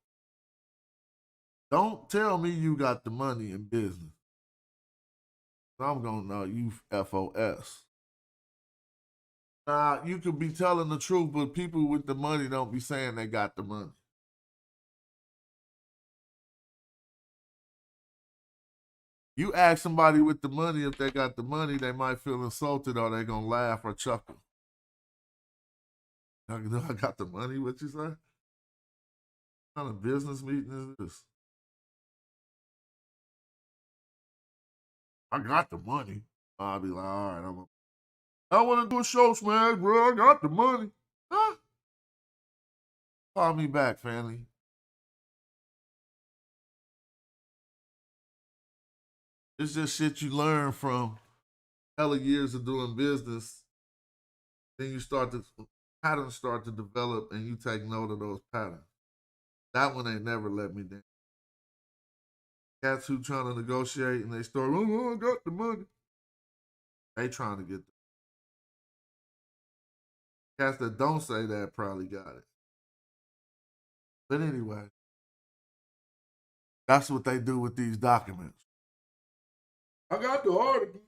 Don't tell me you got the money in business. I'm going to know you FOS. Nah, you could be telling the truth, but people with the money don't be saying they got the money. You ask somebody with the money if they got the money, they might feel insulted or they going to laugh or chuckle. I got the money, what you say? What kind of business meeting is this? I got the money. I'll be like, all right, I want to do a show smash, bro. I got the money. Huh? Call me back, family. It's just shit you learn from hella years of doing business. Then patterns start to develop and you take note of those patterns. That one ain't never let me down. Cats who trying to negotiate and they start, oh, I got the money. They trying to get the cats that don't say that probably got it. But anyway, that's what they do with these documents. I got the article.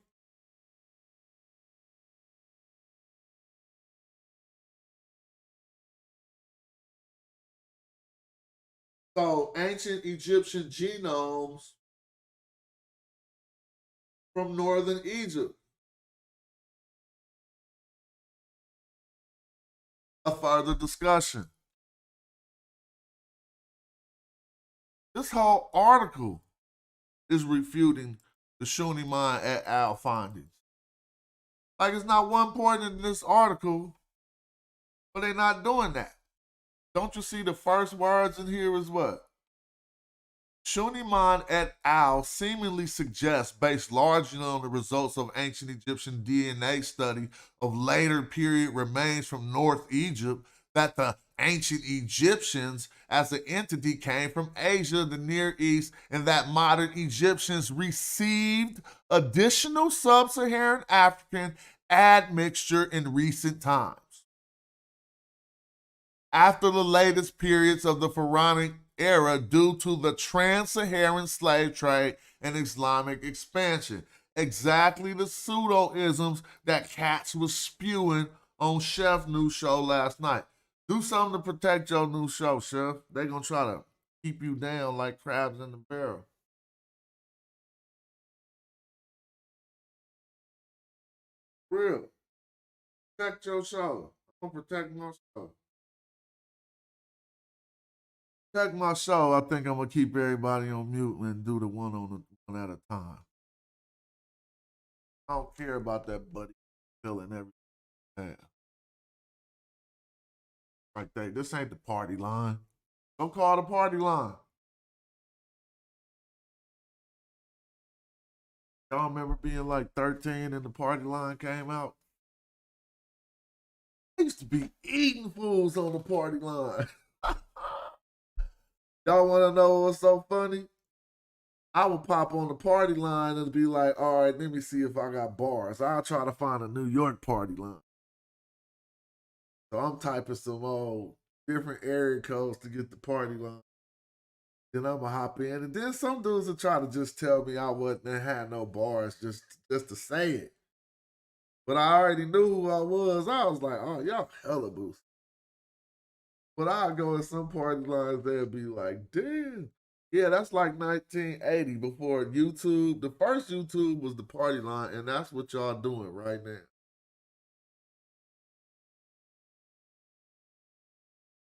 So, ancient Egyptian genomes from northern Egypt. A further discussion. This whole article is refuting the Shuniman et al. Findings. Like, it's not one point in this article, but they're not doing that. Don't you see the first words in here is what? Shuniman et al. Seemingly suggests, based largely on the results of ancient Egyptian DNA study of later period remains from North Egypt, that the ancient Egyptians as an entity came from Asia, the Near East, and that modern Egyptians received additional sub-Saharan African admixture in recent times. After the latest periods of the Pharaonic era due to the trans-Saharan slave trade and Islamic expansion. Exactly the pseudo-isms that Cats was spewing on Chef's new show last night. Do something to protect your new show, Chef. They're going to try to keep you down like crabs in the barrel. Real. Protect your show. I'm going to protect my show. Protect my show. I think I'm going to keep everybody on mute and do the one at a time. I don't care about that buddy killing everything. Like that. This ain't the party line. Don't call the party line. Y'all remember being like 13 and the party line came out? I used to be eating fools on the party line. Y'all want to know what's so funny? I would pop on the party line and be like, all right, let me see if I got bars. I'll try to find a New York party line. So I'm typing some old different area codes to get the party line. Then I'm going to hop in. And then some dudes will try to just tell me I wasn't had no bars just to say it. But I already knew who I was. I was like, oh, y'all hella boost. But I'll go in some party lines, they'll be like, damn. Yeah, that's like 1980 before YouTube. The first YouTube was the party line, and that's what y'all doing right now.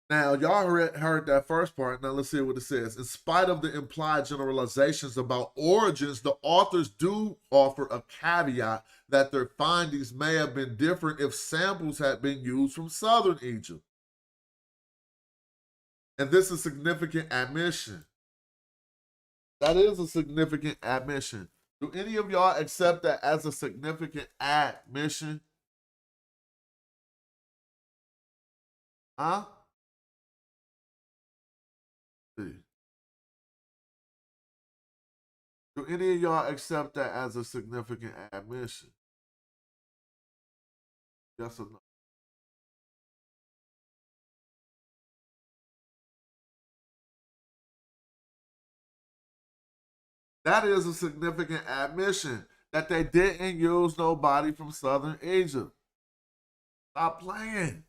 Now, y'all heard that first part. Now, let's see what it says. In spite of the implied generalizations about origins, the authors do offer a caveat that their findings may have been different if samples had been used from southern Egypt. And this is significant admission. That is a significant admission. Do any of y'all accept that as a significant admission? Huh? Do any of y'all accept that as a significant admission? Yes or no? That is a significant admission that they didn't use nobody from Southern Egypt. Stop playing.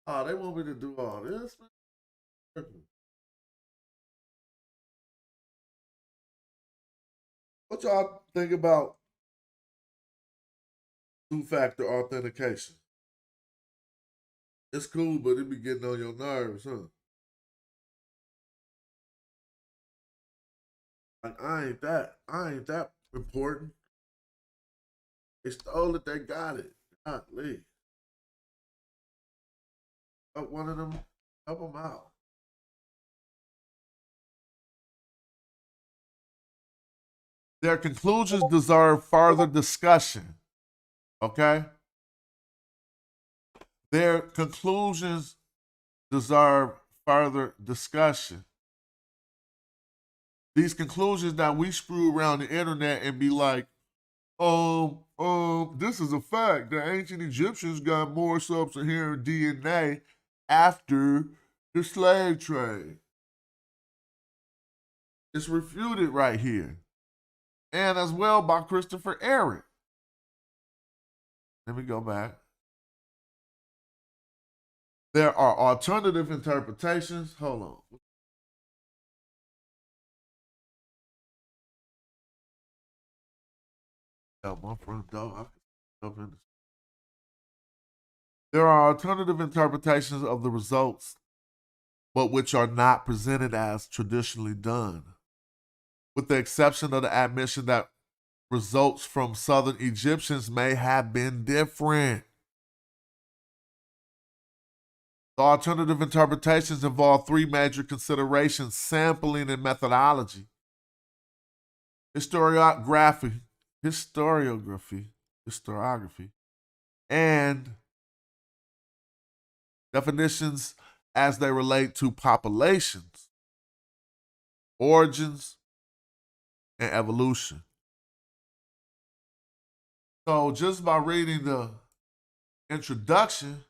Oh, they want me to do all this? What y'all think about two-factor authentication? It's cool, but it be getting on your nerves, huh? Like, I ain't that important. They stole it, they got it. Not leave. Help one of them, help them out. Their conclusions deserve further discussion. Okay? Their conclusions deserve further discussion. These conclusions that we screw around the internet and be like, this is a fact. The ancient Egyptians got more sub-Saharan DNA after the slave trade. It's refuted right here. And as well by Christopher Eric. Let me go back. There are alternative interpretations. Hold on. Out my front door. There are alternative interpretations of the results, but which are not presented as traditionally done, with the exception of the admission that results from Southern Egyptians may have been different. The alternative interpretations involve three major considerations: sampling and methodology, historiography, and definitions as they relate to populations, origins, and evolution. So just by reading the introduction,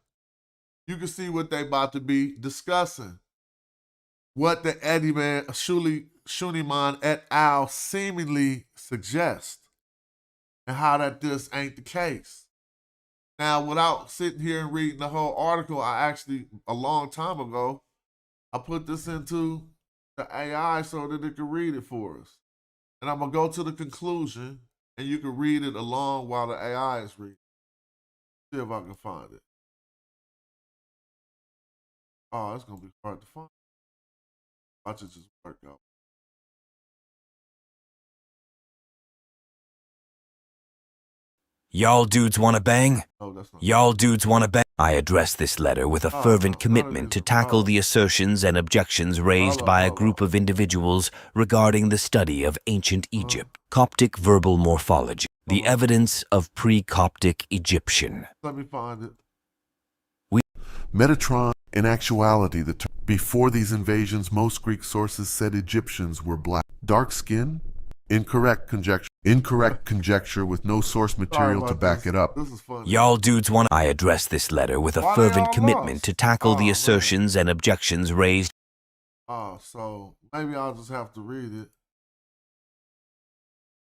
you can see what they about to be discussing. What the Ediman Shuniman et al. Seemingly suggest, and how that this ain't the case. Now, without sitting here and reading the whole article, I actually, a long time ago, I put this into the AI so that it can read it for us. And I'm going to go to the conclusion, and you can read it along while the AI is reading. See if I can find it. Oh, it's going to be hard to find. Watch it just work out. Y'all dudes wanna bang? Oh, that's not. Y'all dudes wanna bang? I address this letter with a fervent commitment to tackle the assertions and objections raised by a group of individuals regarding the study of ancient Egypt, Coptic verbal morphology, the evidence of pre-Coptic Egyptian. Let me find it. Metatron, in actuality, before these invasions, most Greek sources said Egyptians were black. Dark skin? Incorrect conjecture. Incorrect conjecture with no source material to back it up. This is funny. Y'all dudes want. I address this letter with a Why they fervent all commitment lost? to tackle the Man. assertions and objections raised. Oh, so maybe I'll just have to read it.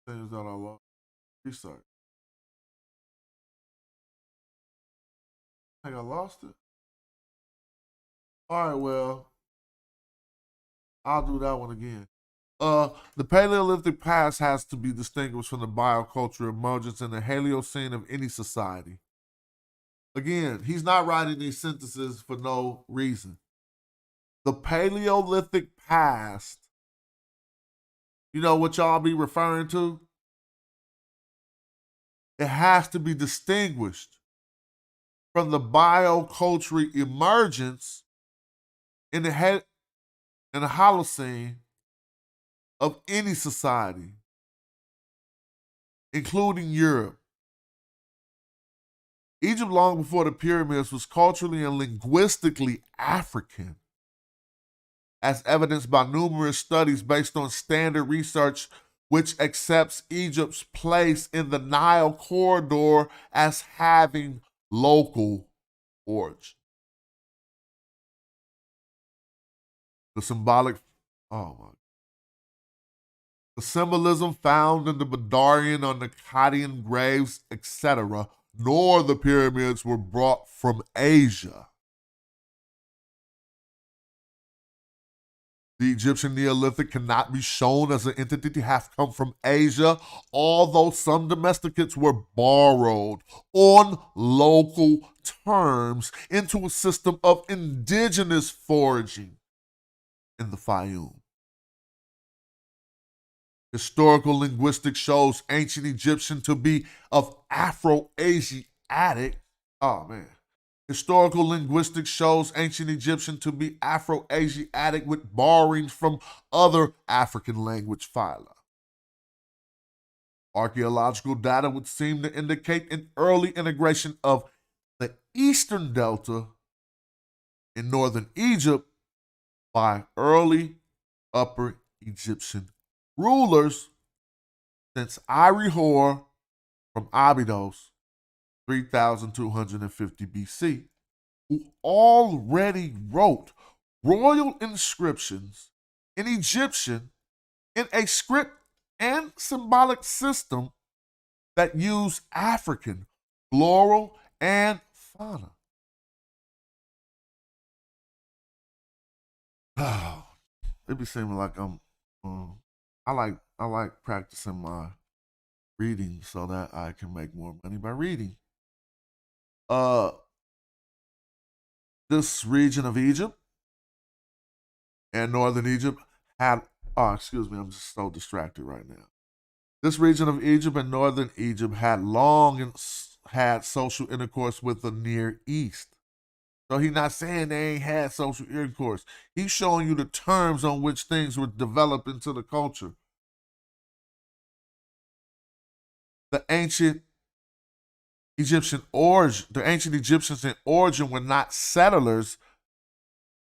Things that I lost. Research. I think I lost it. All right, well, I'll do that one again. The Paleolithic past has to be distinguished from the biocultural emergence in the Haliocene of any society. Again, he's not writing these sentences for no reason. The Paleolithic past, you know what y'all be referring to? It has to be distinguished from the biocultural emergence in the Holocene of any society, including Europe. Egypt, long before the pyramids, was culturally and linguistically African, as evidenced by numerous studies based on standard research which accepts Egypt's place in the Nile corridor as having local origin. The symbolism found in the Badarian or Akkadian graves, etc., nor the pyramids were brought from Asia. The Egyptian Neolithic cannot be shown as an entity to have come from Asia, although some domesticates were borrowed on local terms into a system of indigenous foraging in the Fayum. Historical linguistics shows ancient Egyptian to be of Afro-Asiatic. Historical linguistics shows ancient Egyptian to be Afro-Asiatic with borrowings from other African language phyla. Archaeological data would seem to indicate an early integration of the Eastern Delta in northern Egypt by early Upper Egyptian rulers since Irihor from Abydos, 3250 BC, who already wrote royal inscriptions in Egyptian in a script and symbolic system that use African floral and fauna. It be seeming like I like practicing my reading so that I can make more money by reading. This region of Egypt and northern Egypt had, I'm just so distracted right now. This region of Egypt and northern Egypt had long had social intercourse with the Near East. So he's not saying they ain't had social intercourse. He's showing you the terms on which things were developed into the culture. The ancient Egyptians in origin were not settlers,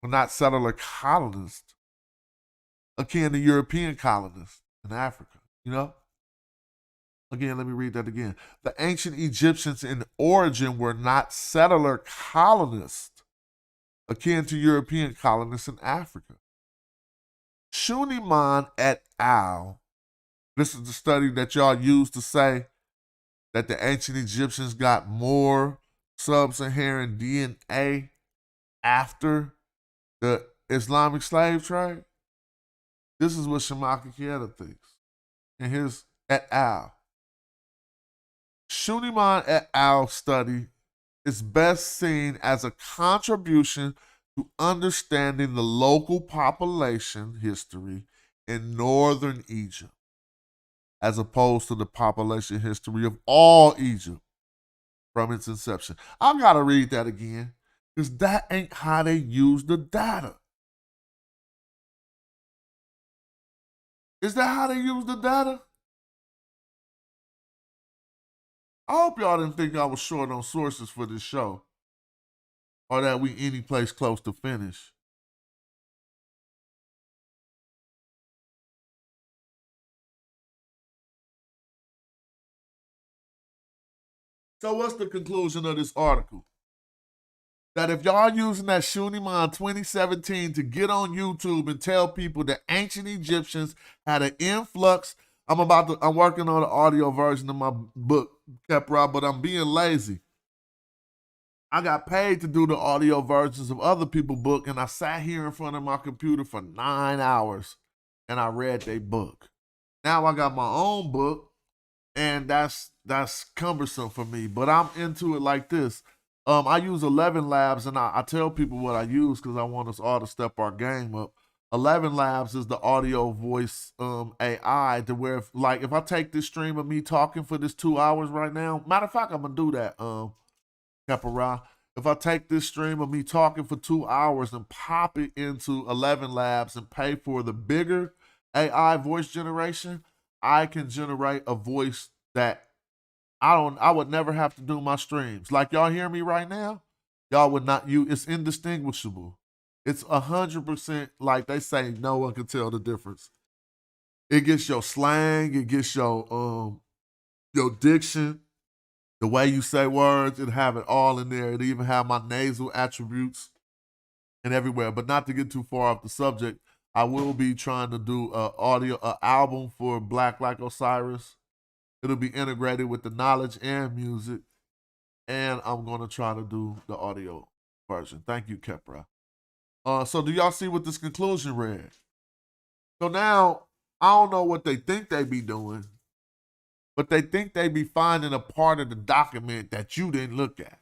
were not settler colonists, akin to European colonists in Africa, you know? Again, let me read that again. The ancient Egyptians in origin were not settler colonists, akin to European colonists in Africa. Shuniman et al., this is the study that y'all used to say that the ancient Egyptians got more sub-Saharan DNA after the Islamic slave trade. This is what Shamaka Kieta thinks in his et al. Shuniman et al. Study is best seen as a contribution to understanding the local population history in northern Egypt, as opposed to the population history of all Egypt. from its inception. I gotta read that again, because that ain't how they use the data. Is that how they use the data? I hope y'all didn't think I was short on sources for this show, or that we any place close to finish. So what's the conclusion of this article? That if y'all using that Shuniman 2017 to get on YouTube and tell people that ancient Egyptians had an influx, I'm working on the audio version of my book, Kepra, but I'm being lazy. I got paid to do the audio versions of other people's book, and I sat here in front of my computer for 9 hours and I read their book. Now I got my own book, and that's cumbersome for me, but I'm into it like this. I use 11 Labs, and I tell people what I use because I want us all to step our game up. 11 Labs is the audio voice AI to where if I take this stream of me talking for this 2 hours right now, matter of fact, I'm gonna do that, Capara. If I take this stream of me talking for 2 hours and pop it into 11 Labs and pay for the bigger AI voice generation, I can generate a voice that I would never have to do my streams. Like y'all hear me right now, y'all would not, it's indistinguishable. It's 100% like they say, no one can tell the difference. It gets your slang, it gets your diction, the way you say words, it have it all in there. It even have my nasal attributes and everywhere. But not to get too far off the subject, I will be trying to do an album for Black Like Osiris. It'll be integrated with the knowledge and music. And I'm going to try to do the audio version. Thank you, Kepra. So do y'all see what this conclusion read? So now, I don't know what they think they be doing, but they think they be finding a part of the document that you didn't look at.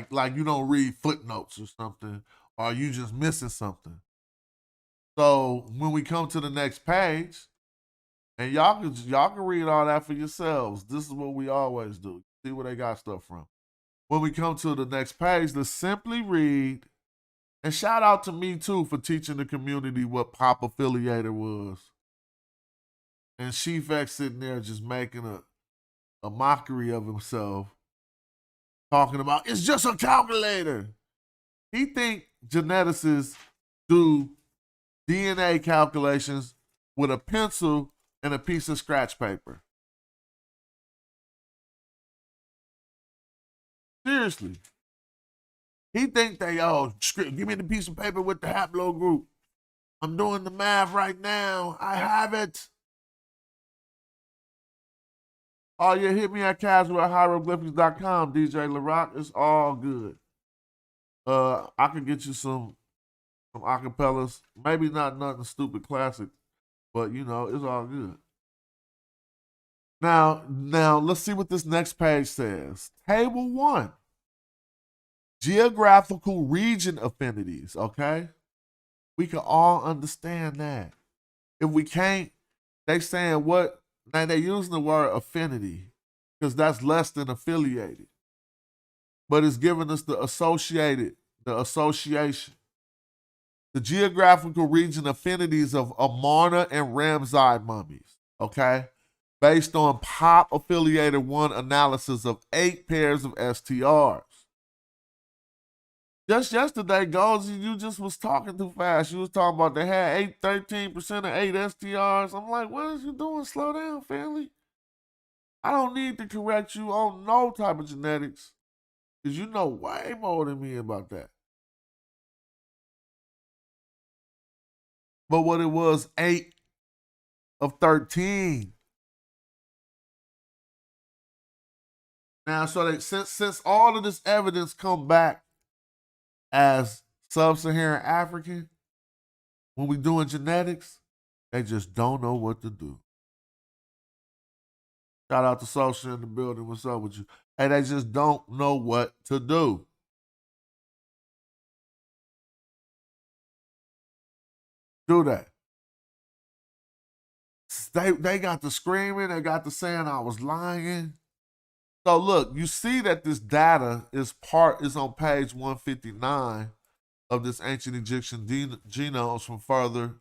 Like you don't read footnotes or something, or you just missing something. So when we come to the next page, and y'all can read all that for yourselves. This is what we always do. See where they got stuff from. When we come to the next page, let's simply read. And shout out to me too for teaching the community what Pop Affiliator was. And Chief X sitting there just making a mockery of himself, talking about it's just a calculator. He think geneticists do DNA calculations with a pencil and a piece of scratch paper. Seriously. He think they, give me the piece of paper with the haplogroup. I'm doing the math right now. I have it. Oh, yeah, hit me at casual@hieroglyphics.com, DJ LaRock. It's all good. I can get you some acapellas. Maybe not nothing stupid classic, but, it's all good. Now, let's see what this next page says. Table 1. Geographical region affinities, okay? We can all understand that. If we can't, they saying what? Now they're using the word affinity because that's less than affiliated. But it's giving us the association. The geographical region affinities of Amarna and Ramsay mummies, okay? Based on Pop Affiliator 1 analysis of 8 pairs of STRs. Just yesterday, Goldie, you just was talking too fast. You was talking about they had 13% of 8 STRs. I'm like, what is you doing? Slow down, family. I don't need to correct you on no type of genetics because you know way more than me about that. But what it was, 8 of 13. Now, so since all of this evidence come back as sub-Saharan African, when we doing genetics, they just don't know what to do. Shout out to Social in the building. What's up with you? Hey, they just don't know what to do. Do that. They got the screaming. They got the saying I was lying. So look, you see that this data is on page 159 of this ancient Egyptian genomes from further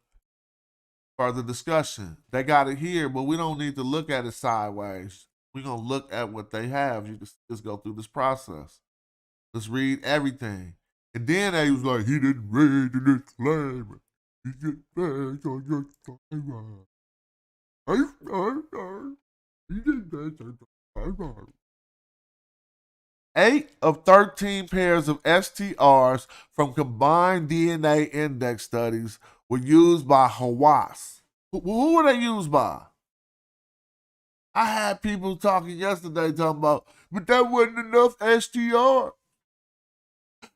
discussion. They got it here, but we don't need to look at it sideways. We're gonna look at what they have. You just go through this process. Let's read everything. And then they was like, he didn't read the disclaimer. He just read on your disclaimer. He didn't read the disclaimer. 8 of 13 pairs of STRs from combined DNA index studies were used by Hawass. Who were they used by? I had people talking yesterday talking about, but that wasn't enough STR.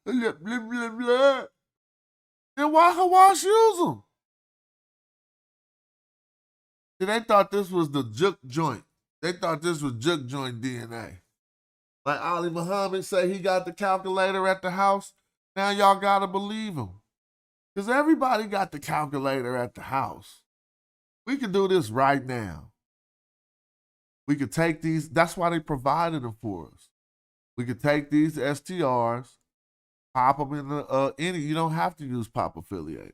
Blah, blah, blah, blah. Then why Hawass use them? See, they thought this was the juke joint. They thought this was juke joint DNA. Like Ali Muhammad say he got the calculator at the house. Now y'all gotta believe him. Because everybody got the calculator at the house. We can do this right now. We could take these, that's why they provided them for us. We could take these STRs, pop them in the you don't have to use pop affiliated.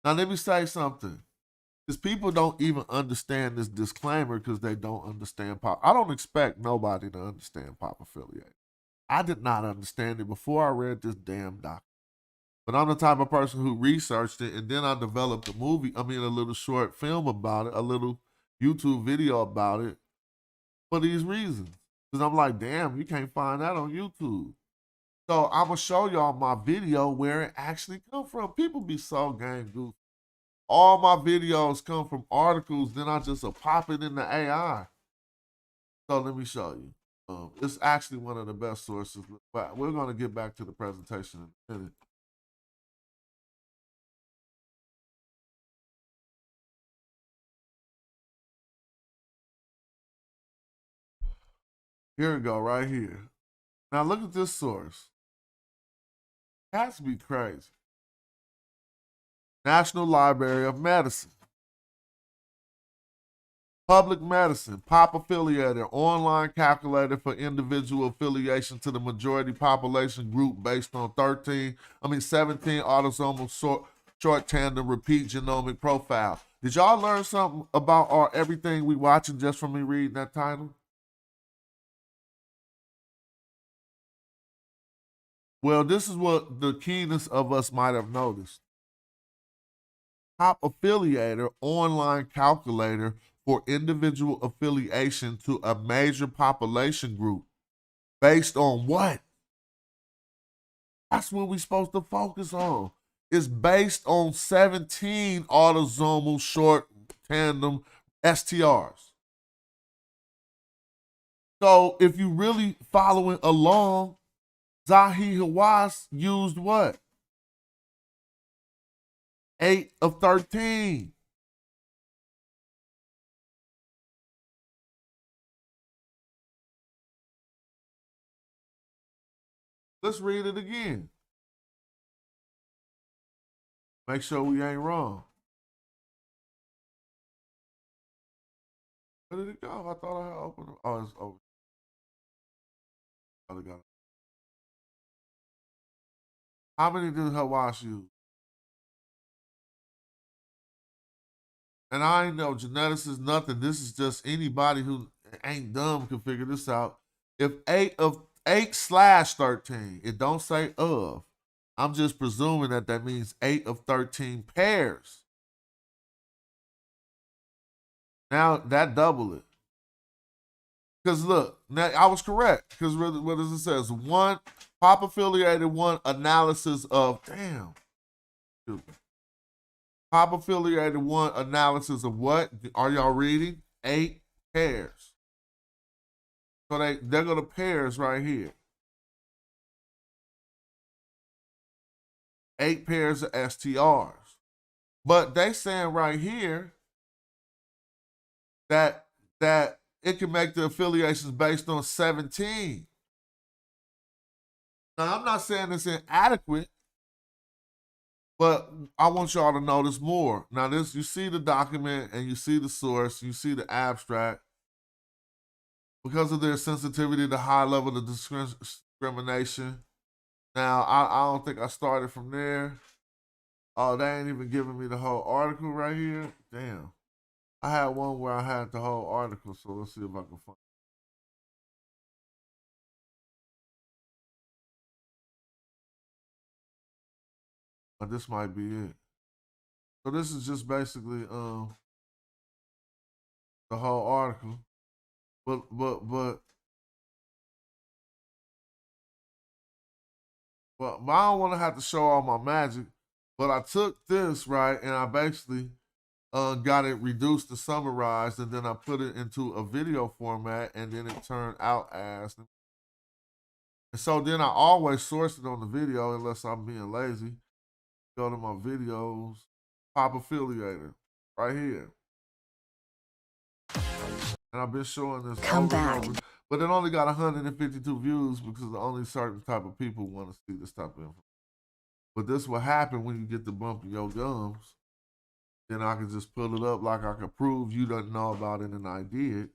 Now let me say something. Because people don't even understand this disclaimer because they don't understand pop. I don't expect nobody to understand pop affiliated. I did not understand it before I read this damn document. But I'm the type of person who researched it, and then I developed a little short film about it, a little YouTube video about it for these reasons. Because I'm like, damn, you can't find that on YouTube. So I'm going to show y'all my video where it actually come from. People be so gang goofy. All my videos come from articles, then I just pop it in the AI. So let me show you. It's actually one of the best sources, but we're going to get back to the presentation in a minute. Here we go, right here. Now look at this source. It has to be crazy. National Library of Medicine. Public Medicine, Pop Affiliator, online calculator for individual affiliation to the majority population group based on 17 autosomal short tandem repeat genomic profile. Did y'all learn something about everything we watching just from me reading that title? Well, this is what the keenest of us might have noticed. Top affiliator online calculator for individual affiliation to a major population group based on what? That's what we're supposed to focus on. It's based on 17 autosomal short tandem STRs. So if you really following along, Zahi Hawass used what? 8 of 13. Let's read it again. Make sure we ain't wrong. Where did it go? I thought I had opened it. Oh, it's over. Oh, got it. How many did Hawass use? And I ain't no geneticist, nothing. This is just anybody who ain't dumb can figure this out. If 8/13, it don't say of. I'm just presuming that means 8 of 13 pairs. Now that double it. Because look, now I was correct. Because what does it says? One pop affiliated, one analysis of Pop affiliated, one analysis of what? Are y'all reading? 8 pairs. So they're going to pairs right here. 8 pairs of STRs. But they saying right here that it can make the affiliations based on 17. Now, I'm not saying it's inadequate, but I want y'all to notice more. Now, you see the document and you see the source, you see the abstract. because of their sensitivity to high level of discrimination. Now, I don't think I started from there. Oh, they ain't even giving me the whole article right here. Damn. I had one where I had the whole article, so let's see if I can find it. But this might be it. So this is just basically the whole article. But I don't want to have to show all my magic. But I took this, right, and I basically got it reduced to summarized, and then I put it into a video format, and then it turned out as. And so then I always source it on the video unless I'm being lazy. Go to my videos, pop affiliator, right here. And I've been showing this over and over. But it only got 152 views because only certain type of people want to see this type of info. But this will happen when you get the bump in your gums. Then I can just pull it up like I can prove you didn't know about it and I did.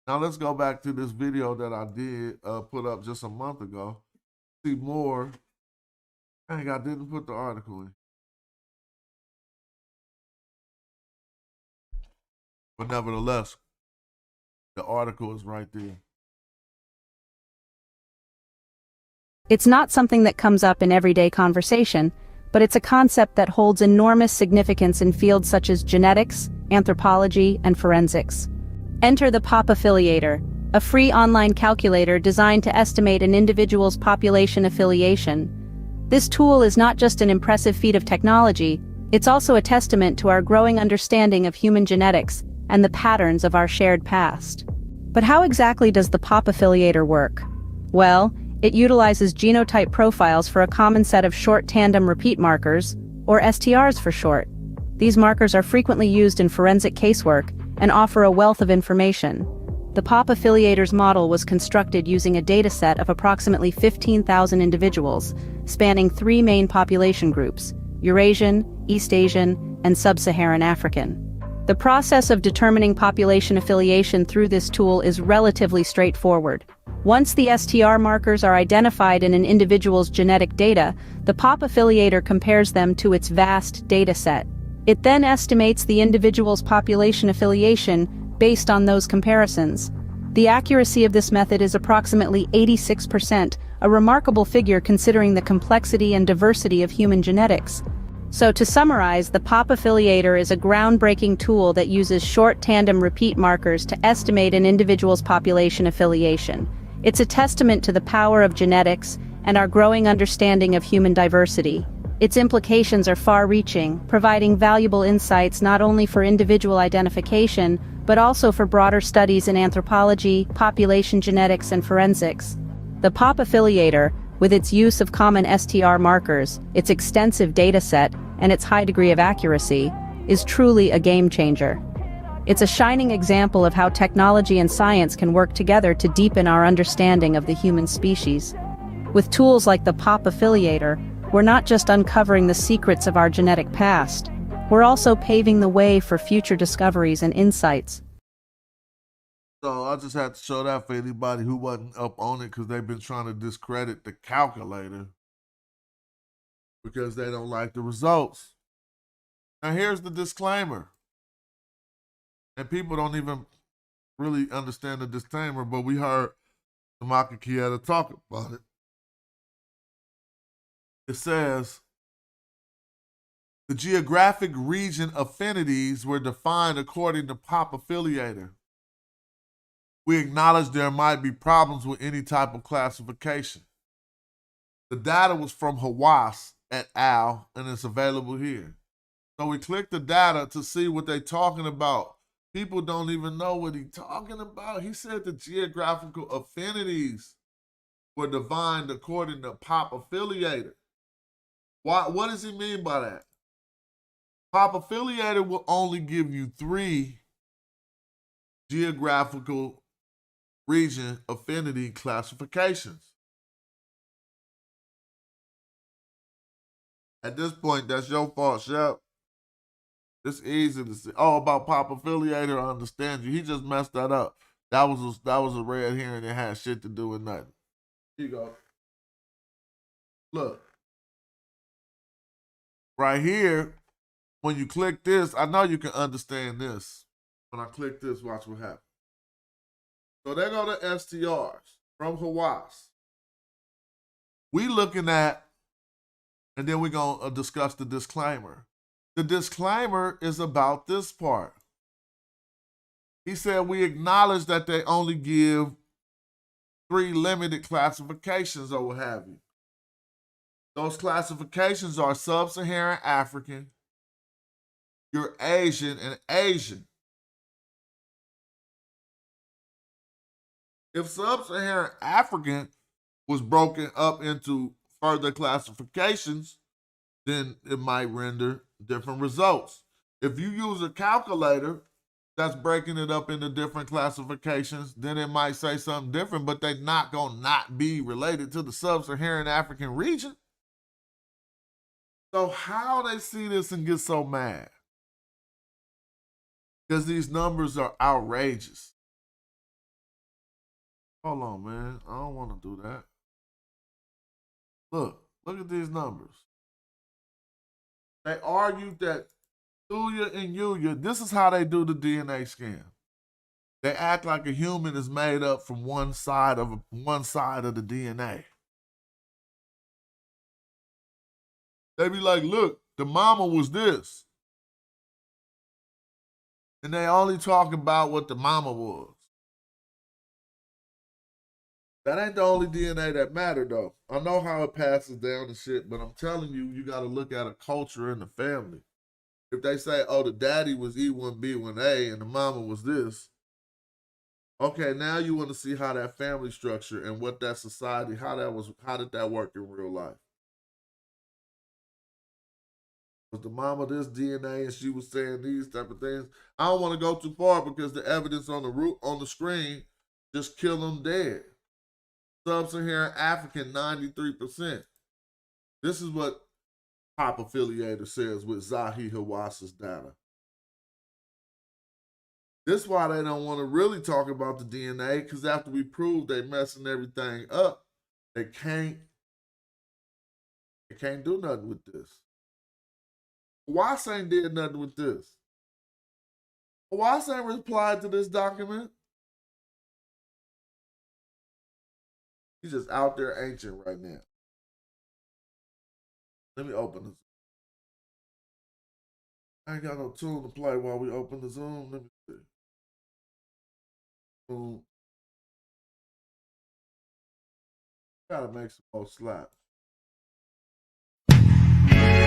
Now let's go back to this video that I did put up just a month ago. See more. Dang, I didn't put the article in. But nevertheless, the article is right there. It's not something that comes up in everyday conversation, but it's a concept that holds enormous significance in fields such as genetics, anthropology, and forensics. Enter the Pop Affiliator, a free online calculator designed to estimate an individual's population affiliation. This tool is not just an impressive feat of technology, it's also a testament to our growing understanding of human genetics and the patterns of our shared past. But how exactly does the Pop Affiliator work? Well, it utilizes genotype profiles for a common set of short tandem repeat markers, or STRs for short. These markers are frequently used in forensic casework and offer a wealth of information. The Pop Affiliator's model was constructed using a dataset of approximately 15,000 individuals, spanning three main population groups: Eurasian, East Asian, and Sub-Saharan African. The process of determining population affiliation through this tool is relatively straightforward. Once the STR markers are identified in an individual's genetic data, the Pop Affiliator compares them to its vast data set. It then estimates the individual's population affiliation based on those comparisons. The accuracy of this method is approximately 86%, a remarkable figure considering the complexity and diversity of human genetics. So to summarize, the Pop Affiliator is a groundbreaking tool that uses short tandem repeat markers to estimate an individual's population affiliation. It's a testament to the power of genetics and our growing understanding of human diversity. Its implications are far-reaching, providing valuable insights not only for individual identification, but also for broader studies in anthropology, population genetics, and forensics. The Pop Affiliator, with its use of common STR markers, its extensive data set, and its high degree of accuracy, is truly a game-changer. It's a shining example of how technology and science can work together to deepen our understanding of the human species. With tools like the Pop Affiliator, we're not just uncovering the secrets of our genetic past, we're also paving the way for future discoveries and insights. So I just had to show that for anybody who wasn't up on it because they've been trying to discredit the calculator because they don't like the results. Now here's the disclaimer. And people don't even really understand the disclaimer, but we heard Tamaka Kieta talk about it. It says, the geographic region affinities were defined according to Pop Affiliator. We acknowledge there might be problems with any type of classification. The data was from Hawass et al. And it's available here. So we click the data to see what they're talking about. People don't even know what he's talking about. He said the geographical affinities were defined according to Pop Affiliator. What does he mean by that? Pop Affiliator will only give you 3 geographical region affinity classifications. At this point, that's your fault, Shep. It's easy to say, oh, about Pop Affiliator, I understand you. He just messed that up. That was a red herring that had shit to do with nothing. Here you go. Look. Right here, when you click this, I know you can understand this. When I click this, watch what happens. So there go the STRs from Hawaii. We looking at, and then we're going to discuss the disclaimer. The disclaimer is about this part. He said, we acknowledge that they only give 3 limited classifications or what have you. Those classifications are Sub-Saharan African, Eurasian, and Asian. If Sub-Saharan African was broken up into further classifications, then it might render different results. If you use a calculator that's breaking it up into different classifications, then it might say something different, but they're not going to not be related to the Sub-Saharan African region. So how they see this and get so mad? Because these numbers are outrageous. Hold on, man. I don't want to do that. Look at these numbers. They argued that Thuya and Yuya, this is how they do the DNA scan. They act like a human is made up from one side of the DNA. They be like, look, the mama was this. And they only talk about what the mama was. That ain't the only DNA that mattered, though. I know how it passes down and shit, but I'm telling you, you got to look at a culture in the family. If they say, oh, the daddy was E1B1A and the mama was this, okay, now you want to see how that family structure and what that society, how did that work in real life? Was the mama this DNA and she was saying these type of things? I don't want to go too far because the evidence on the screen just kill them dead. Sub-Saharan African, 93%. This is what Top Affiliator says with Zahi Hawas's data. This is why they don't want to really talk about the DNA, because after we prove they messing everything up, they can't do nothing with this. Hawass ain't did nothing with this. Hawass ain't replied to this document. He's just out there ancient right now. Let me open this. I ain't got no tune to play while we open the Zoom. Let me see. Zoom. Gotta make some more slaps.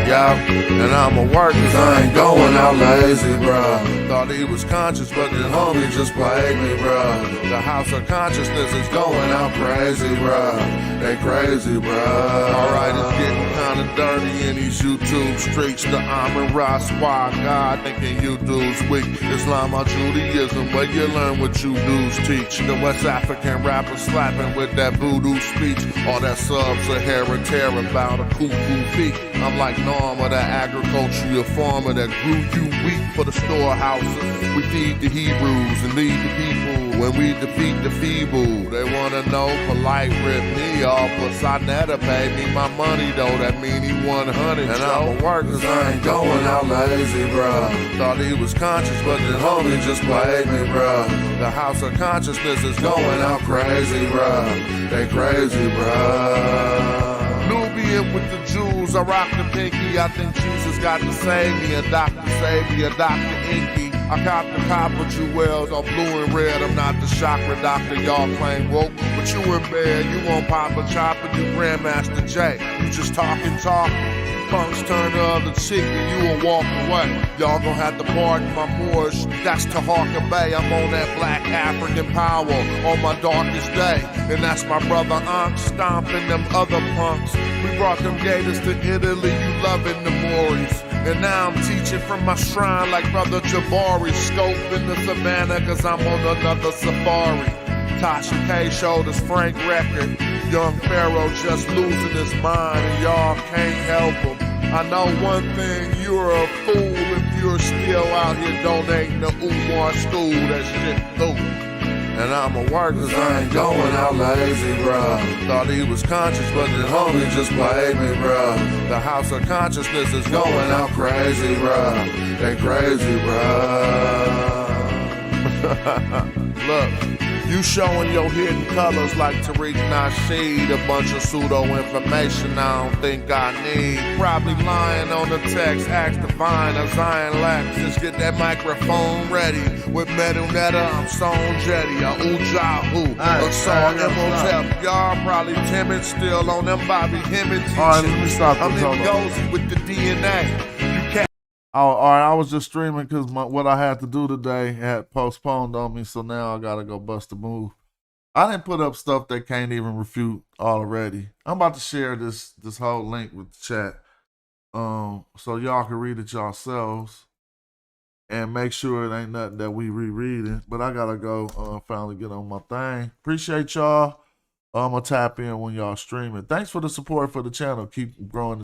Yeah, and I'ma work cause I ain't going out lazy, bruh. Thought he was conscious, but the homie just played me, bruh. The house of consciousness is going out crazy, bruh. They crazy, bruh. Alright, it's getting kinda dirty in these YouTube streets. The Amin Ra squad, God thinking you dudes weak. Islam or Judaism, where you learn what you dudes teach. The West African rappers slapping with that voodoo speech. All that Sub-Saharan terror about a cuckoo feet. I'm like Norma, the agricultural farmer that grew you wheat for the storehouses. We feed the Hebrews and lead the people when we defeat the feeble. They wanna know polite rip me off, but Sonetta paid me my money though. That mean he 100. And I'ma work cause I ain't going out lazy, bruh. Thought he was conscious, but the homie just played me, bruh. The house of consciousness is going out crazy, bruh. They crazy, bruh. Nubian with the Jews, I rock the pinky. I think Jesus got to save me. A doctor save me, a Dr. Inky. I cop the copper jewels on blue and red. I'm not the chakra doctor, y'all claim woke. But you in bed, you won't pop a chopper, you Grandmaster J. You just talking. Punks turn the other cheek and you will walk away. Y'all gon' have to pardon my Moorish. That's Tahaka Bay. I'm on that black African power on my darkest day. And that's my brother Ankh stomping them other punks. We brought them gators to Italy, you loving the Moors. And now I'm teaching from my shrine like brother Jabari. Scoping the savannah cause I'm on another safari. Tasha K showed us Frank record. Young Pharaoh just losing his mind and y'all can't help him. I know one thing, you're a fool if you're still out here donating to Umar school. That shit through. And I'ma work cause I ain't going out lazy, bruh. Thought he was conscious, but the homie just played me, bruh. The house of consciousness is going out crazy, bruh. They crazy, bruh. Look. You showing your hidden colors like Tariq Nasheed. A bunch of pseudo information I don't think I need. Probably lying on the text, ask Divine or Zion Lax. Just get that microphone ready. With Metal Netta, I'm Song Jetty, or Ujahu, or Saw Imhotep. Y'all probably timid still on them Bobby Hemmett teaching. All right, let me stop this. I'm Ngozi with the DNA. Oh, all right, I was just streaming because what I had to do today had postponed on me, so now I gotta go bust a move. I didn't put up stuff that can't even refute already. I'm about to share this whole link with the chat, so y'all can read it yourselves and make sure it ain't nothing that we rereading. But I gotta go finally get on my thing. Appreciate y'all. I'm gonna tap in when y'all streaming. Thanks for the support for the channel. Keep growing.